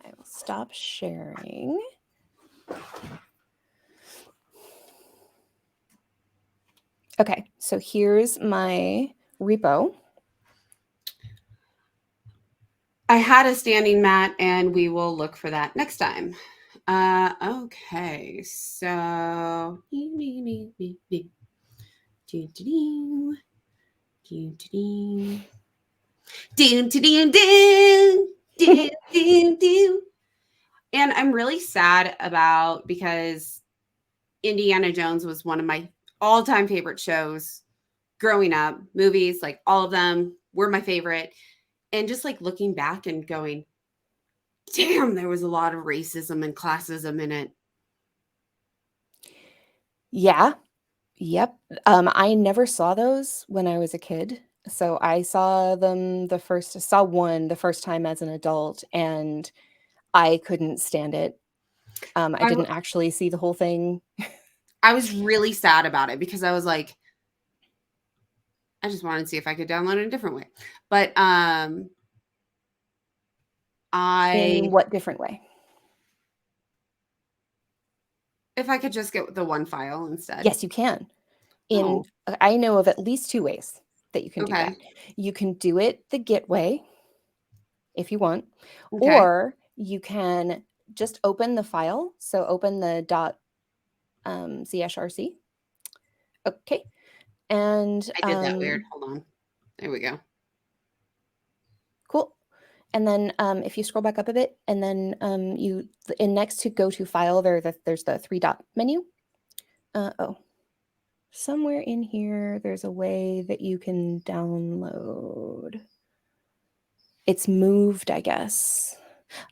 I will stop sharing. Okay, so here's my repo. I had a standing mat, and we will look for that next time. Okay, so and I'm really sad about because Indiana Jones was one of my all-time favorite shows growing up. Movies, like all of them, were my favorite. And just like looking back and going, damn, there was a lot of racism and classism in it. Yeah. Yep. I never saw those when I was a kid. So I saw one the first time as an adult, and I couldn't stand it. I I, didn't actually see the whole thing. I was really sad about it because I was like, I just wanted to see if I could download it a different way. But In I what different way? if I could just get the one file instead. Yes, you can. Oh, I know of at least two ways that you can do that. okay. You can do it the Git way if you want, Okay. or you can just open the file. So open the .csrc. Okay. And I did that weird. Hold on. There we go. cool. And then if you scroll back up a bit, and then next to go to file, there's the three dot menu. Oh, somewhere in here, there's a way that you can download. It's moved, I guess.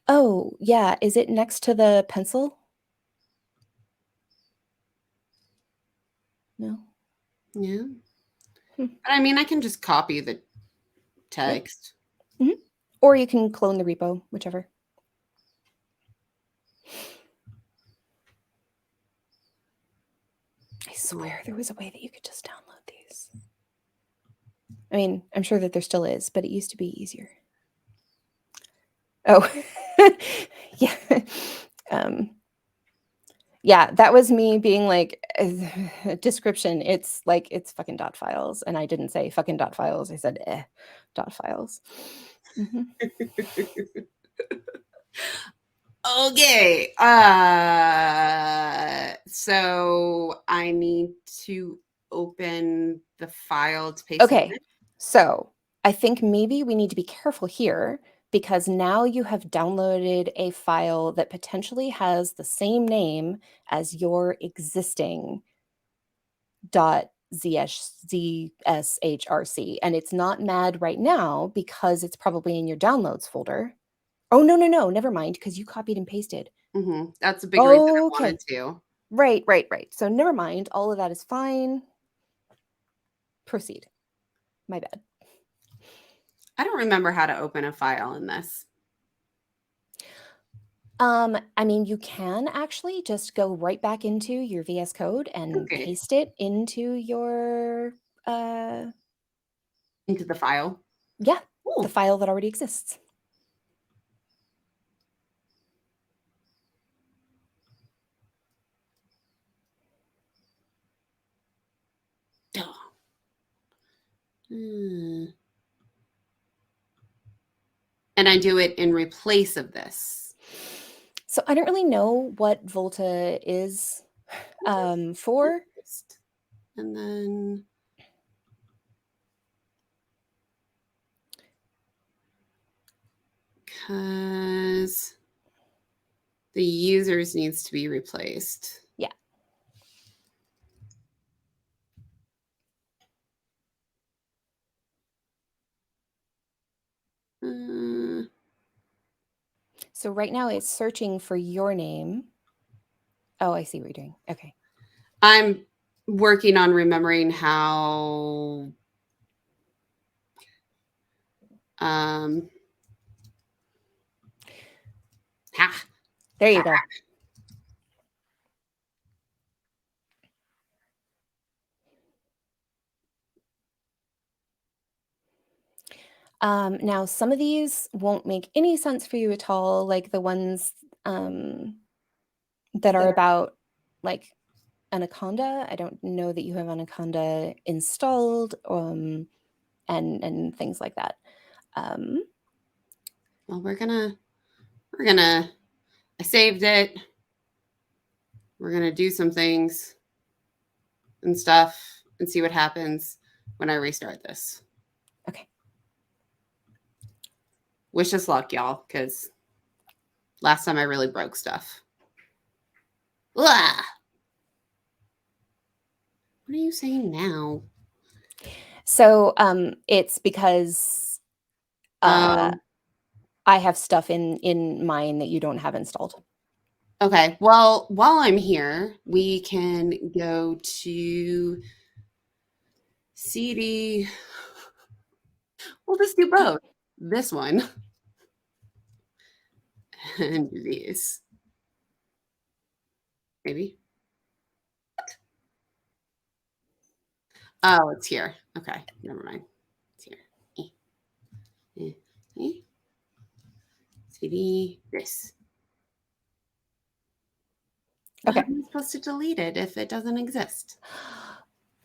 Oh, yeah. Is it next to the pencil? No. Yeah. Hmm. But I mean, I can just copy the Yeah. text. Mhm. Or you can clone the repo, whichever. I swear there was a way that you could just download these. I mean, I'm sure that there still is, but it used to be easier. Oh, yeah. Um, yeah, that was me being like, description. It's like, it's fucking dot files. And I didn't say fucking dot files. I said, dot files. Mm-hmm. Okay. So I need to open the file to paste it Okay, so I think maybe we need to be careful here because now you have downloaded a file that potentially has the same name as your existing .zshrc, and it's not mad right now because it's probably in your downloads folder. Oh, no, no, no, never mind, because you copied and pasted. in. That's a big reason I Okay, wanted to. right, right, right. So never mind, all of that is fine. Proceed. My bad. I don't remember how to open a file in this. I mean, you can actually just go right back into your VS Code and Okay. paste it into your, uh, Into the file. yeah, the Ooh. file that already exists. Duh. Hmm. And I do it in replace of this. So I don't really know what Volta is for. And then because the users needs to be replaced. Yeah. Uh, So right now it's searching for your name. Oh, I see what you're doing. Okay. I'm working on remembering how um ha, There you ha, go. Now, some of these won't make any sense for you at all, like the ones that are that about like Anaconda. I don't know that you have Anaconda installed, and things like that. Um, well, we're gonna I saved it. We're gonna do some things and stuff and see what happens when I restart this. okay. Wish us luck, y'all, because last time I really broke stuff. Ugh. What are you saying now? So it's because Oh, I have stuff in mine that you don't have installed. Okay. Well, while I'm here, we can go to CD. We'll just do both. This one and these. Maybe. Oh, it's here. Okay. Never mind. It's here. Eh, eh, eh. CD. This. But how Okay. am I supposed to delete it if it doesn't exist?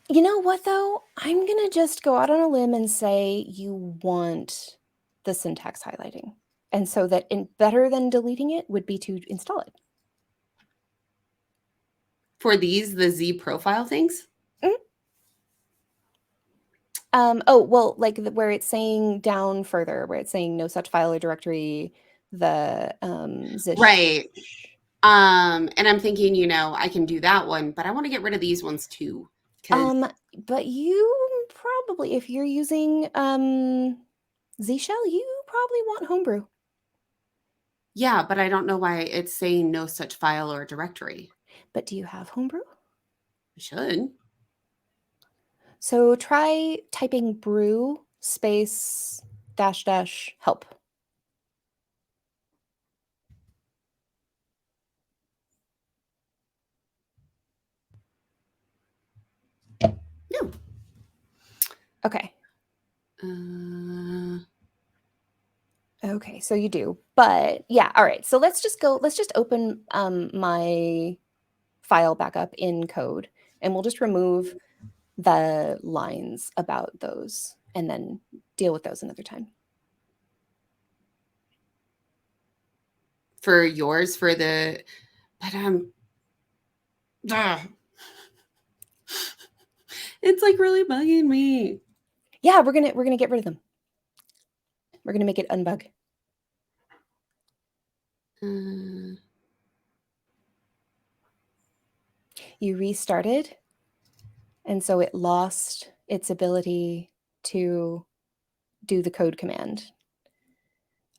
You know what, though? I'm going to just go out on a limb and say you want the syntax highlighting. And so that better than deleting it would be to install it. For these, the Z profile things? Oh, well, like where it's saying down further, where it's saying no such file or directory, the zish. Right. And I'm thinking, I can do that one, but I want to get rid of these ones too. But you probably, if you're using Z shell, you probably want homebrew. Yeah, but I don't know why it's saying no such file or directory. But do you have homebrew? I should. So try typing brew space dash dash help. No. Okay. Uh, Okay, so you do. But yeah, all right. So let's just open my file back up in code, and we'll just remove the lines about those and then deal with those another time. for yours, but it's like really bugging me. Yeah, we're gonna get rid of them. We're gonna make it unbug. You restarted, and so it lost its ability to do the code command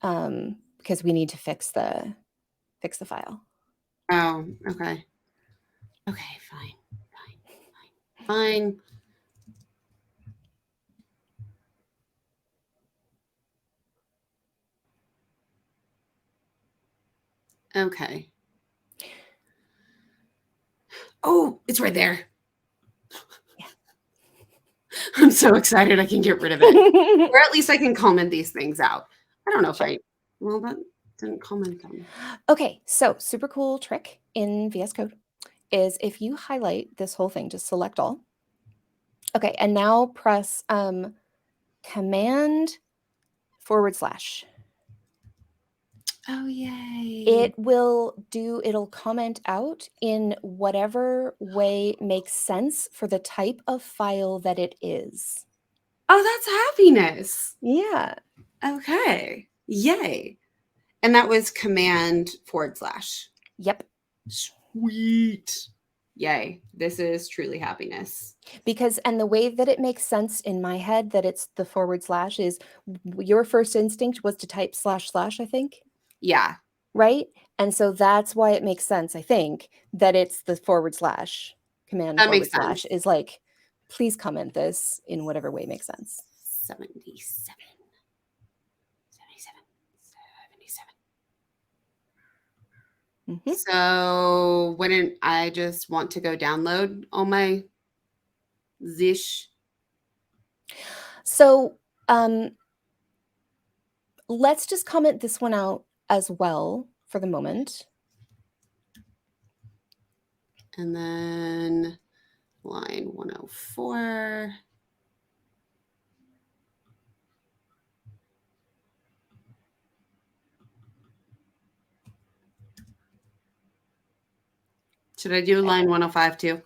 because we need to fix the file. Oh, okay. Okay, fine. Okay. Oh, it's right there. Yeah. I'm so excited I can get rid of it. Or at least I can comment these things out. I don't know Sure. well, that didn't comment them. Okay, so super cool trick in VS Code is if you highlight this whole thing, just select all. Okay, and now press command / Oh, yay. it'll comment out in whatever way makes sense for the type of file that it is. Oh, that's happiness. Yeah. Okay. Yay. And that was command / Yep. Sweet. Yay. This is truly happiness. Because, and the way that it makes sense in my head that it's the / is your first instinct was to type // I think. Yeah. Right? And so that's why it makes sense, I think, that it's the / command That makes / sense. is like, please comment this in whatever way makes sense. 77. Mm-hmm. So wouldn't I just want to go download all my Zish? So let's just comment this one out as well for the moment. And then line 104. Should I do line 105 too?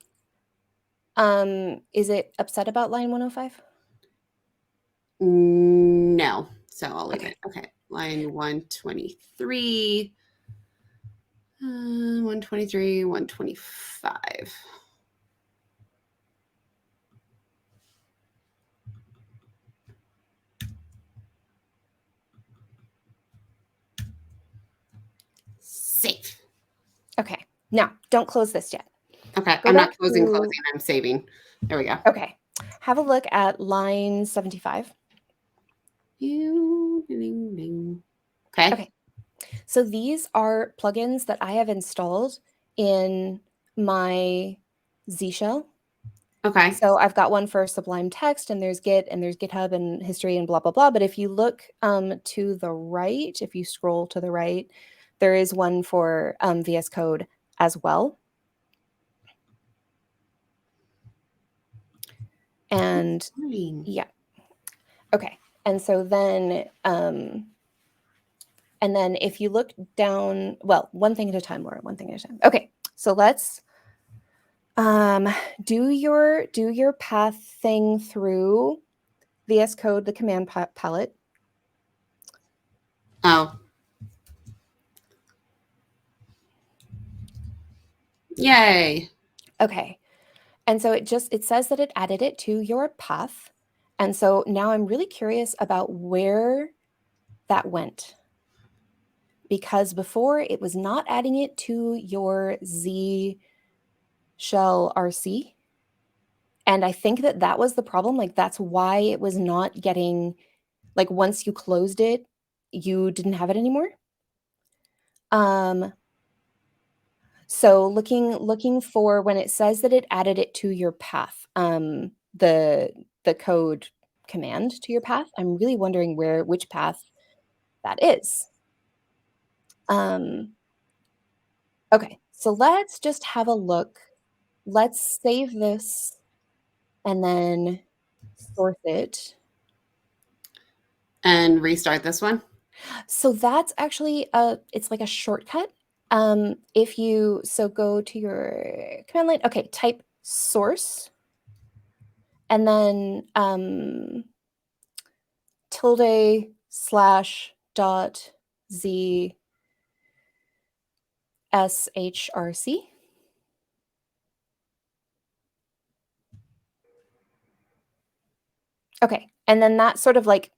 Is it upset about line 105? No. So I'll leave Okay. it. Okay. Line 123. 123, 125. Save. Now, don't close this yet. Okay, Go I'm back not closing, to, I'm saving. There we go. okay. Have a look at line 75. Okay. Okay. So these are plugins that I have installed in my Z shell. Okay. So I've got one for Sublime Text, and there's Git, and there's GitHub, and history, and blah blah blah. But if you look to the right, if you scroll to the right, there is one for VS Code as well. And yeah, okay. And so then, and then if you look down, well, one thing at a time, Laura. One thing at a time. Okay, so let's do your path thing through VS Code, the command palette. Oh. Yay. Okay. And so it says that it added it to your path. And so now I'm really curious about where that went. Because before it was not adding it to your Z shell RC. And I think that that was the problem. Like that's why it was not getting, like once you closed it, you didn't have it anymore. So looking for when it says that it added it to your path, the code command to your path, I'm really wondering which path that is. Okay, so let's just have a look. Let's save this and then source it. And restart this one. So that's actually it's like a shortcut. If you go to your command line, okay, type source and then tilde / z shrc. Okay, and then that sort of like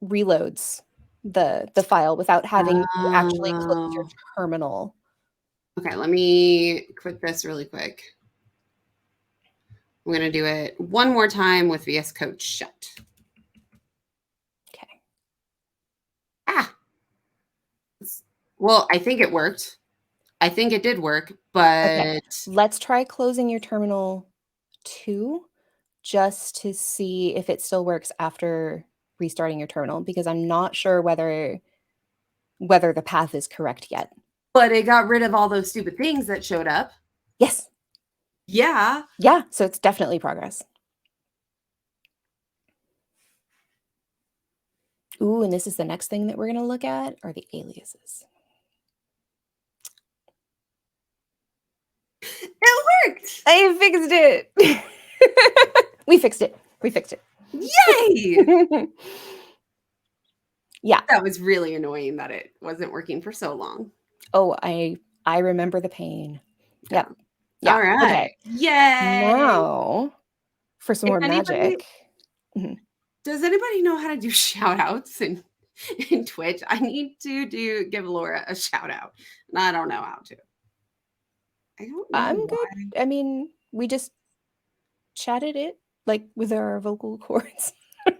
reloads the file without having to actually close your terminal. Okay, let me quit this really quick. I'm going to do it one more time with VS Code shut. Okay. Ah. Well, I think it worked. I think it did work, but Okay. Let's try closing your terminal too, just to see if it still works after restarting your terminal, because I'm not sure whether the path is correct yet. But it got rid of all those stupid things that showed up. Yes. Yeah. Yeah, so it's definitely progress. Ooh, and this is the next thing that we're going to look at are the aliases. It worked. I fixed it. We fixed it. We fixed it. Yay. Yeah. That was really annoying that it wasn't working for so long. Oh, I remember the pain. Yeah. Yep. Yeah. All right. Okay. Yay. Now for some more magic. Does anybody know how to do shout outs in Twitch? I need to give Laura a shout out. And I don't know how to. I don't know. I'm why. good. I mean, we just chatted it like with our vocal cords. I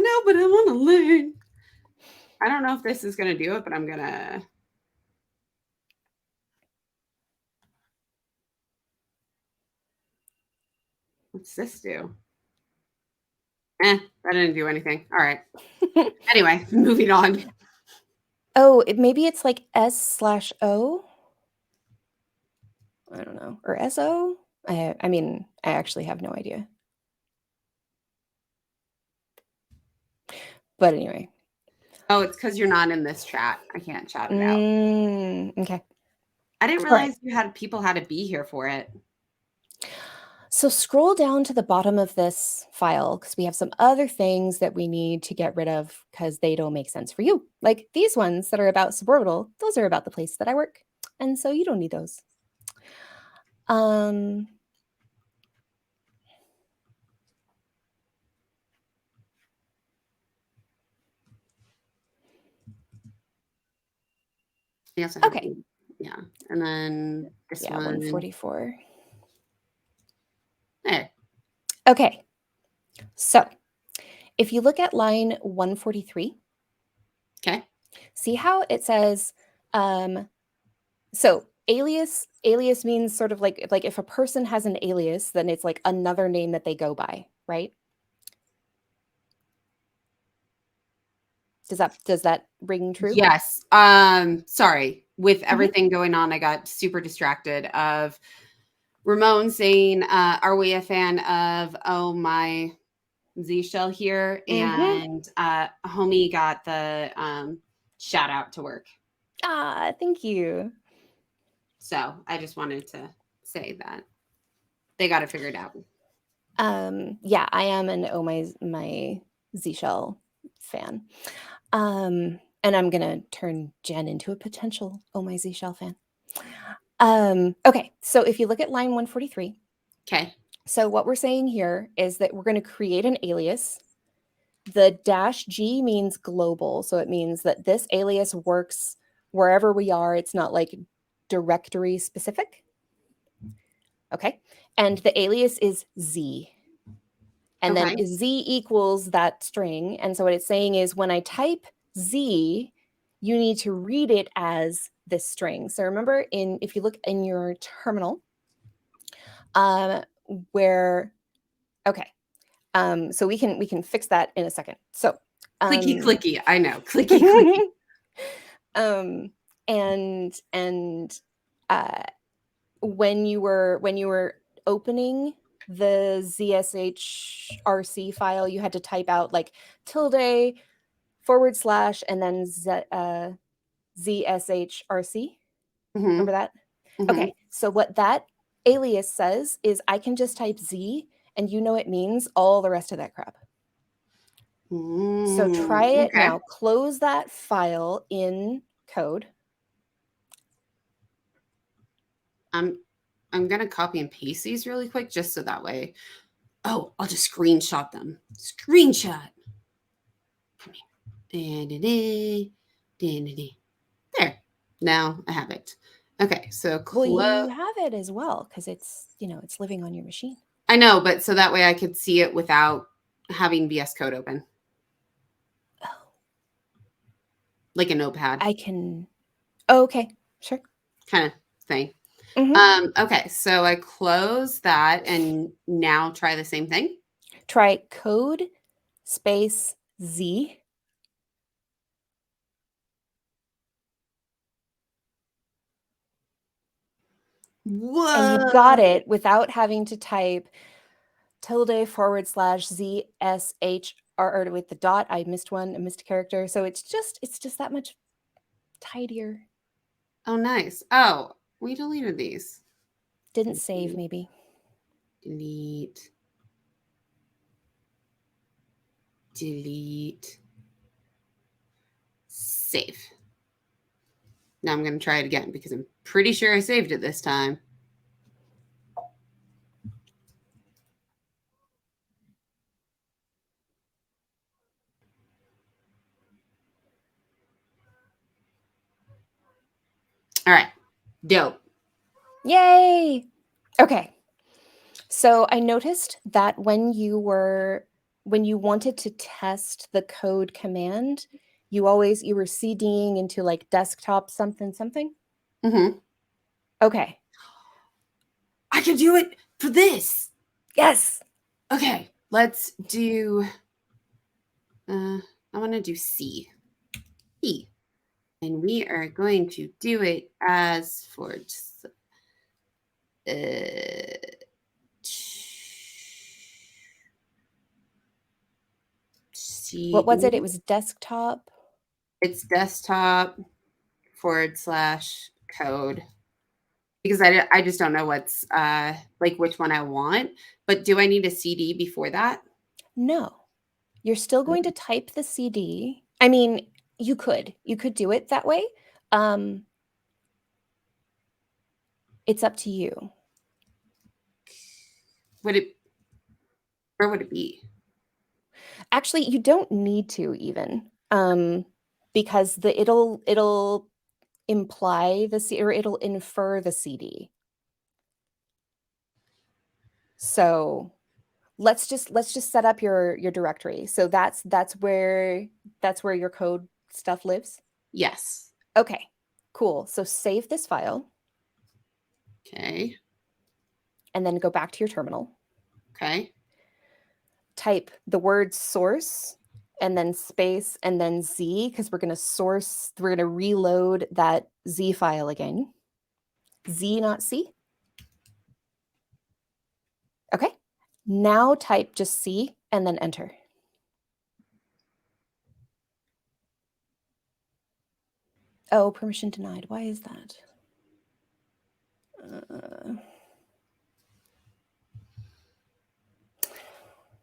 know, but I want to learn. I don't know if this is going to do it, but I'm going to. What's this do? That didn't do anything. All right. Anyway, moving on. Oh, maybe it's like S/O. I don't know. Or SO? I mean, I actually have no idea. But anyway. Oh, it's because you're not in this chat. I can't chat it out. Okay. I didn't realize people had to be here for it. So scroll down to the bottom of this file because we have some other things that we need to get rid of because they don't make sense for you. Like these ones that are about suborbital, those are about the place that I work. And so you don't need those. Yes, okay. Yeah. And then this Yeah, one. 144. There. Okay. So if you look at line 143, Okay. see how it says, so alias means sort of like if a person has an alias, then it's like another name that they go by, right? Does that ring true? Yes. Sorry. With Mhm. everything going on, I got super distracted of Ramon saying, are we a fan of Oh My Z Shell here? Mhm. And homie got the shout out to work. Ah, thank you. So I just wanted to say that they got it figured out. Yeah, I am an Oh My Z Shell fan. And I'm gonna turn Jen into a potential Oh My Z Shell fan. Okay, so if you look at line 143, Okay. so what we're saying here is that we're going to create an alias. The -G means global, so it means that this alias works wherever we are. It's not like directory specific. Okay, and the alias is Z. And then Okay. Z equals that string. And so what it's saying is when I type Z, you need to read it as this string. So remember if you look in your terminal, um, where, okay, so we can fix that in a second. So, Clicky um, clicky. I know. Clicky clicky. um, and uh, when you were opening the ZSHRC file, you had to type out like tilde / and then ZSHRC. Mm-hmm. Remember that? Mm-hmm. Okay, so what that alias says is I can just type Z and you know it means all the rest of that crap. So try it Okay. now. Close that file in code. I'm I'm gonna copy and paste these really quick just so that way. Oh, I'll just screenshot them. Screenshot. Come here. Da-da-da, da-da-da. There. Now I have it. Okay, so Well, you close. have it as well because it's living on your machine. I know, but so that way I could see it without having VS Code open, Oh, like a notepad I can. Oh, okay, sure. kind of thing. Hmm. Okay, so I close that and now try the same thing. Try code space Z, and you got Whoa. it without having to type tilde / ZSH or with the dot. I missed one, I missed a character. So it's just that much tidier. Oh, nice. Oh, we deleted these. Didn't save maybe. Delete, delete, save. Now I'm going to try it again because I'm pretty sure I saved it this time. All right. Dope. Yay! Okay. So I noticed that when you wanted to test the code command, you were CDing into like desktop something something. Mm-hmm. Okay. I can do it for this. Yes. Okay. Let's do, I want to do C. C. And we are going to do it as for What was it? It CD. was desktop. It's desktop / code because I just don't know what's like which one I want. But do I need a CD before that? No. You're still going to type the CD. I mean, you could do it that way. Um, it's up to you. Would it? Where would it be? Actually, you don't need to even, because the it'll imply the C, or it'll infer the CD. So let's just set up your directory. So that's where your code stuff lives. Yes. Okay, cool. So save this file Okay. and then go back to your terminal. Okay. Type the word source and then space and then Z, because we're going to reload that Z file again. Z, not C. Okay. Now type just C and then enter. Oh, permission denied. Why is that?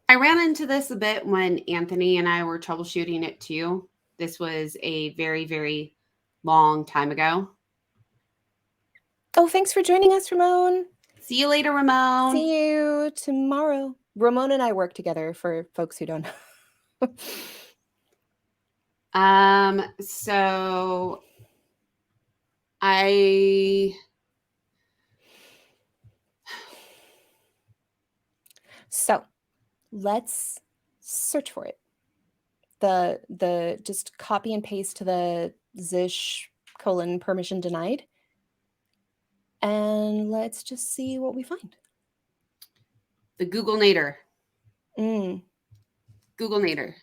I ran into this a bit when Anthony and I were troubleshooting it too. This was a very, very long time ago. Oh, thanks for joining us, Ramon. See you later, Ramon. See you tomorrow. Ramon and I work together, for folks who don't know. So I So let's search for it. The just copy and paste to the zish : permission denied. And let's just see what we find. the Google Nader. Mm. Google Nader.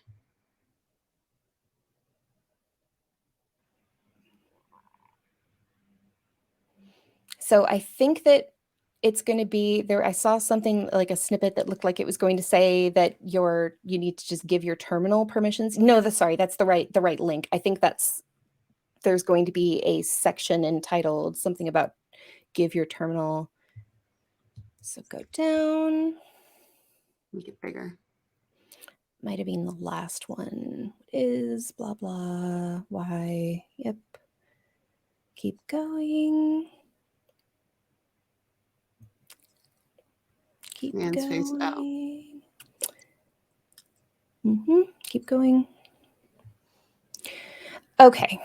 So I think that it's going to be there. I saw something like a snippet that looked like it was going to say that you need to just give your terminal permissions. No, that's the right link. I think there's going to be a section entitled something about give your terminal. So go down. Make it bigger. Might have been the last one. Is blah blah. Why? Yep. Keep going. Keep going. Keep going. Okay.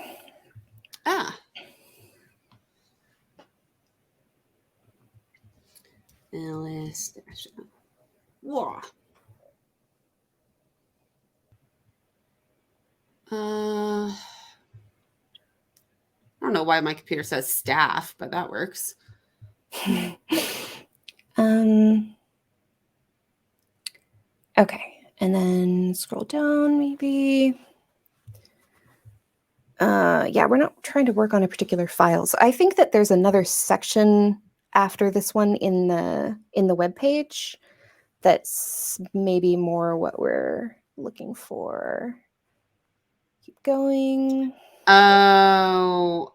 Illustration. Whoa. I don't know why my computer says staff, but that works. Okay, and then scroll down maybe. Yeah, we're not trying to work on a particular file. So I think that there's another section after this one in the web page that's maybe more what we're looking for. Keep going. Oh.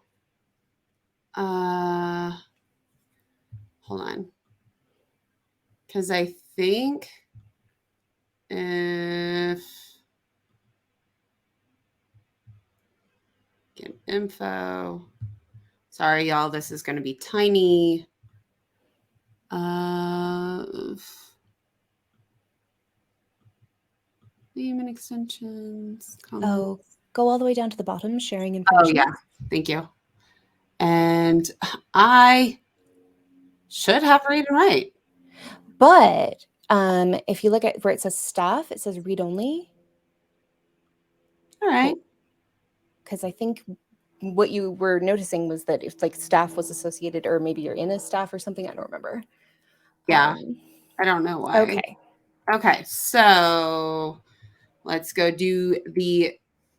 Hold on. Because I think if get info. Sorry, y'all. This is going to be tiny. Name and extensions. Comments. Oh, go all the way down to the bottom, sharing information. Oh, yeah. Thank you. And I should have read and write. But if you look at where it says staff, it says read only. All right. Because I think what you were noticing was that if like staff was associated, or maybe you're in a staff or something, I don't remember. Yeah. I don't know why. Okay. So let's go do the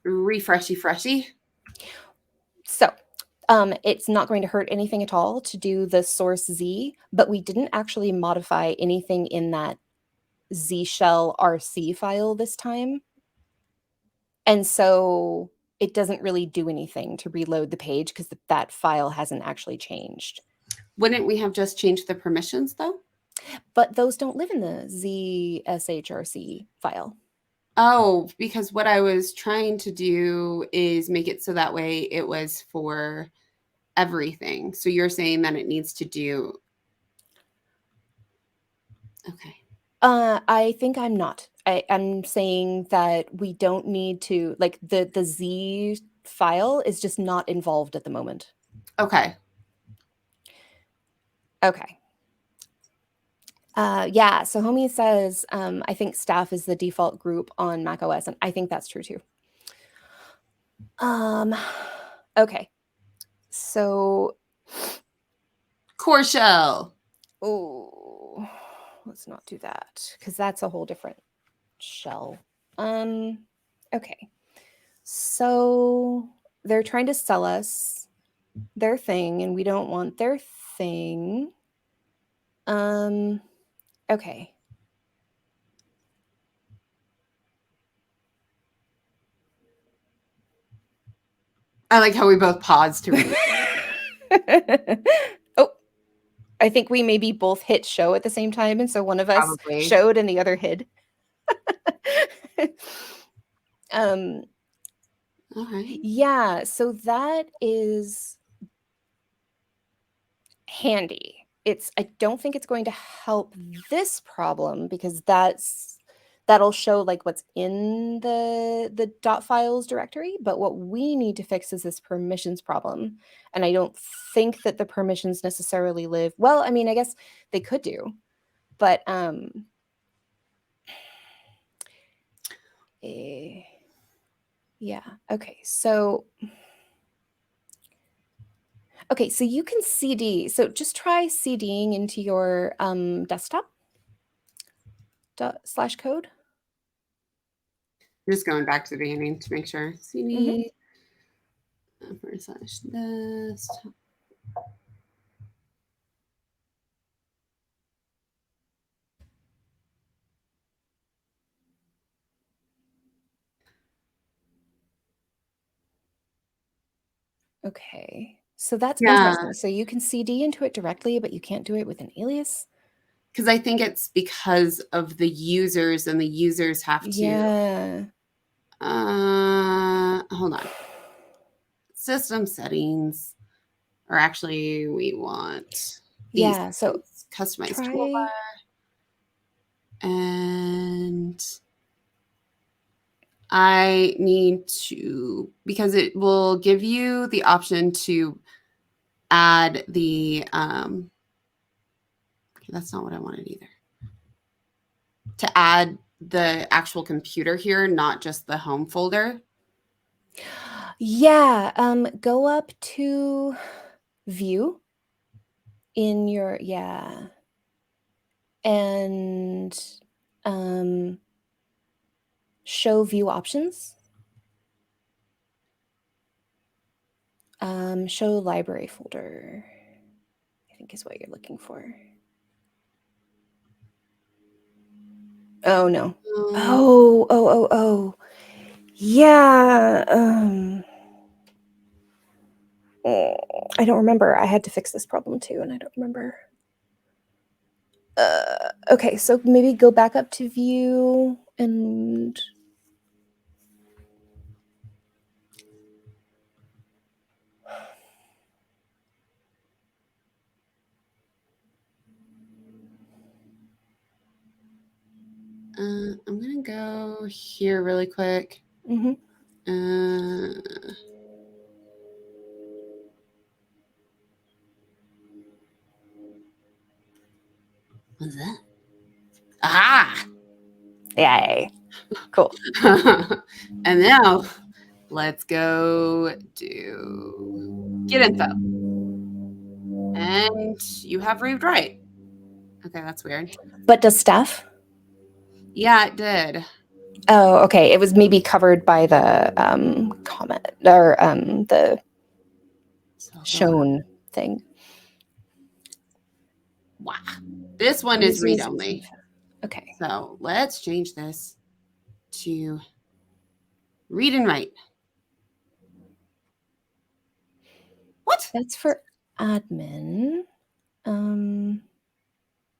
refreshy freshy. So it's not going to hurt anything at all to do the source Z, but we didn't actually modify anything in that Z shell RC file this time. And so it doesn't really do anything to reload the page because that file hasn't actually changed. Wouldn't we have just changed the permissions though? But those don't live in the ZSHRC file. Oh, because what I was trying to do is make it so that way it was for everything. So you're saying that it needs to do. Okay. I think I'm not. I'm saying that we don't need to, like the Z file is just not involved at the moment. Okay. Okay. Yeah, so Homie says, I think staff is the default group on macOS, and I think that's true too. Okay. So, Core shell. oh, let's not do that because that's a whole different shell. Okay. So they're trying to sell us their thing, and we don't want their thing. Okay. I like how we both paused to read. Oh, I think we maybe both hit show at the same time, and so one of us Probably. showed and the other hid. um, All right. yeah, so that is handy. I don't think it's going to help this problem because that'll show like what's in the dot files directory, but what we need to fix is this permissions problem. And I don't think that the permissions necessarily live, well, I mean, I guess they could do, but yeah, okay. Okay, so you can CD. So just try CDing into your desktop /code. Just going back to the beginning to make sure. Mm-hmm. CD / this. Okay, so that's Yeah, interesting. So you can CD into it directly, but you can't do it with an alias? because I think it's because of the users, and the users have to. Yeah. Hold on. System settings. Or actually, we want these Yeah, so customized try... toolbar. And I need to, because it will give you the option to add the, okay, that's not what I wanted either. To add the actual computer here, not just the home folder. Yeah, go up to view in your, yeah. And show view options. Show library folder, I think is what you're looking for. Oh no. Oh. Yeah. I don't remember. I had to fix this problem too, and I don't remember. Okay, so maybe go back up to view and I'm gonna go here really quick. mm-hmm. What's that? Aha! Yay. Cool. And now let's go do get info. And you have read right. Okay, that's weird. But does staff? Yeah, it did. Oh, okay. It was maybe covered by the comment or the shown thing. Wow. This one is read Users only. info. Okay. So let's change this to read and write. What? That's for admin. I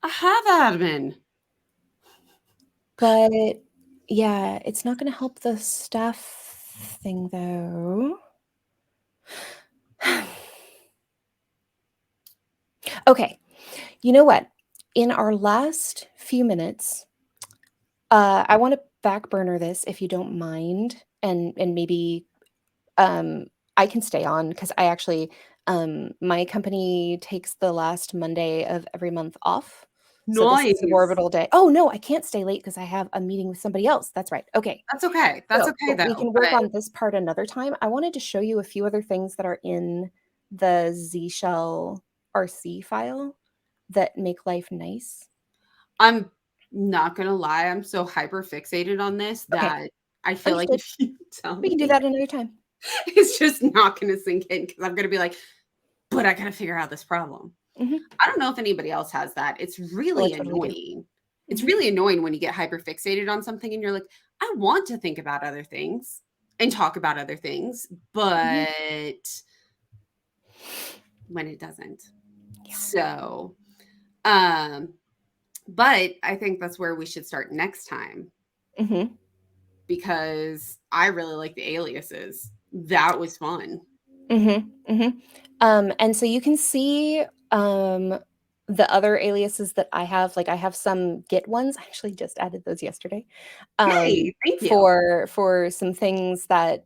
have admin. But yeah, it's not going to help the staff thing though. Okay, you know what? In our last few minutes, I want to back burner this if you don't mind, and maybe I can stay on because I actually, my company takes the last Monday of every month off. So this is an Nice. orbital day. Oh no, I can't stay late because I have a meeting with somebody else. That's right. Okay. That's okay. That's So, okay but we though. can work But on this part another time. I wanted to show you a few other things that are in the Z Shell RC file that make life nice. I'm not gonna lie, I'm so hyper fixated on this Okay, that I feel like understood. if you tell We can do me, that another time. it's just not gonna sink in because I'm gonna be like, but I gotta figure out this problem. Mhm. I don't know if anybody else has that. It's Oh, I really totally do. annoying. It's Mhm. really annoying when you get hyper fixated on something and you're like, I want to think about other things and talk about other things, Mhm. but when it doesn't. Yeah. So, um, but I think that's where we should start next time Mhm. because I really like the aliases. That was fun. Mhm. Mhm. And so you can see the other aliases that I have. Like I have some Git ones. I actually just added those yesterday. Yay, thank you. For some things that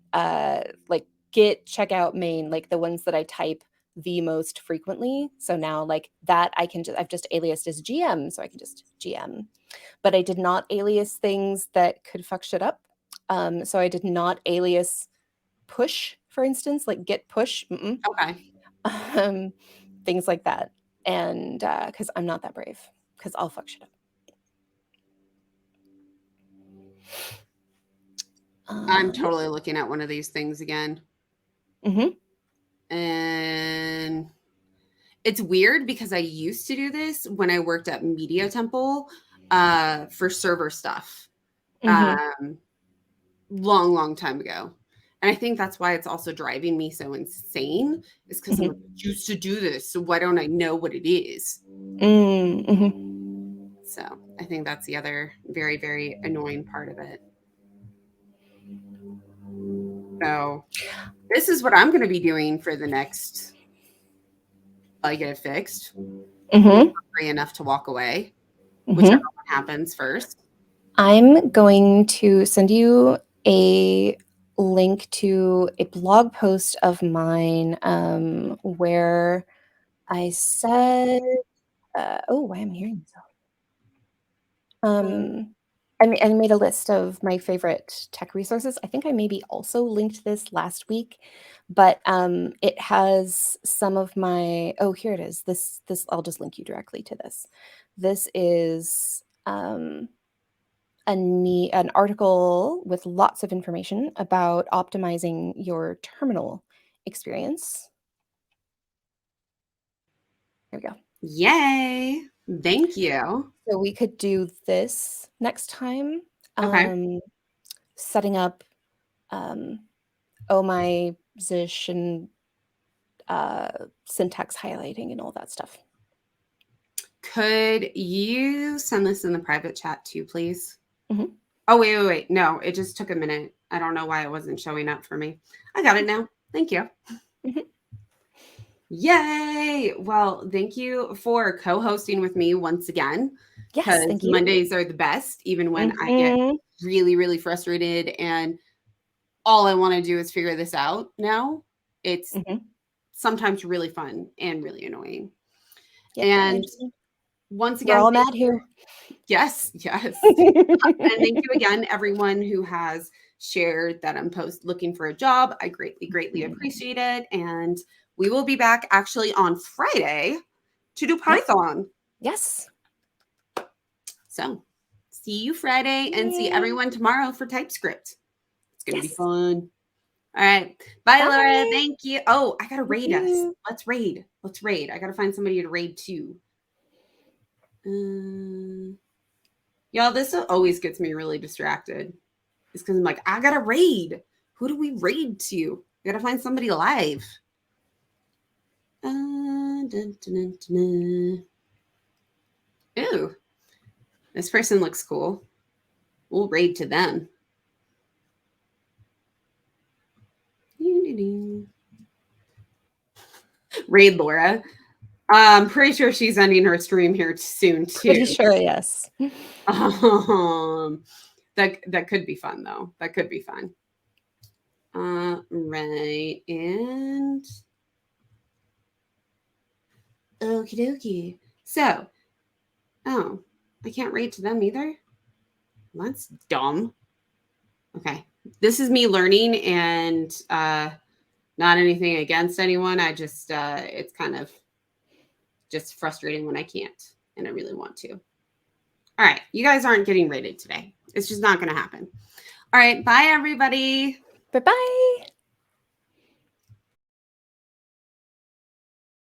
like Git, checkout, main, like the ones that I type the most frequently. So now like that I've just aliased as GM, so I can just GM. But I did not alias things that could fuck shit up. So I did not alias push, for instance, like git push, Okay. um, things like that. And because I'm not that brave, because I'll fuck shit up. I'm Um, totally looking at one of these things again. mhm, And it's weird because I used to do this when I worked at Media Temple for server stuff mhm, um, long, long time ago. And I think that's why it's also driving me so insane is because I'm like, mhm, I used to do this. So why don't I know what it is? mhm. So I think that's the other very, very annoying part of it. So this is what I'm going to be doing for the next, I get it fixed. I'm Mhm, free enough to walk away, whichever mhm. one happens first. I'm going to send you a link to a blog post of mine where I said, oh, why am I hearing myself? Uh, I made a list of my favorite tech resources. I think I maybe also linked this last week, but it has some of my. Oh, here it is. This I'll just link you directly to this. This is an article with lots of information about optimizing your terminal experience. There we go. Yay. Thank you. So we could do this next time. Okay. Um, Setting up um, oh my zish and syntax highlighting and all that stuff. Could you send this in the private chat too, please? Mhm. Oh, wait, wait, wait. No, it just took a minute. I don't know why it wasn't showing up for me. I got it now. Thank you. Mhm. Yay. Well, thank you for co hosting with me once again, Yes, because thank you. Mondays are the best, even when I get Mhm. really, really frustrated and all I want to do is figure this out now. It's Mhm. sometimes really fun and really annoying. Yep, I And understand. once We're again, all thank mad you. here. Yes, yes. And thank you again, everyone who has shared that I'm looking for a job. I greatly, greatly Mhm. appreciate it. And we will be back actually on Friday to do Yep. Python. Yes. So see you Friday and see Yay. everyone tomorrow for TypeScript. It's going to be Yes. fun. All right. Bye, Laura. Bye. Thank you. Oh, I got to Thank raid us. you. Let's raid. Let's raid. I got to find somebody to raid too. Y'all, this always gets me really distracted. It's because I'm like, I got to raid. Who do we raid to? We got to find somebody alive. Dun, dun, dun, dun. Ooh, this person looks cool. We'll raid to them. Raid Laura. I'm pretty sure she's ending her stream here soon too. Pretty sure, yes. Um, that could be fun though. That could be fun. Right. And okie dokie. So, oh, I can't rate to them either. That's dumb. Okay. This is me learning and not anything against anyone. I just, it's kind of just frustrating when I can't and I really want to. All right. You guys aren't getting rated today. It's just not going to happen. All right. Bye, everybody. Bye-bye.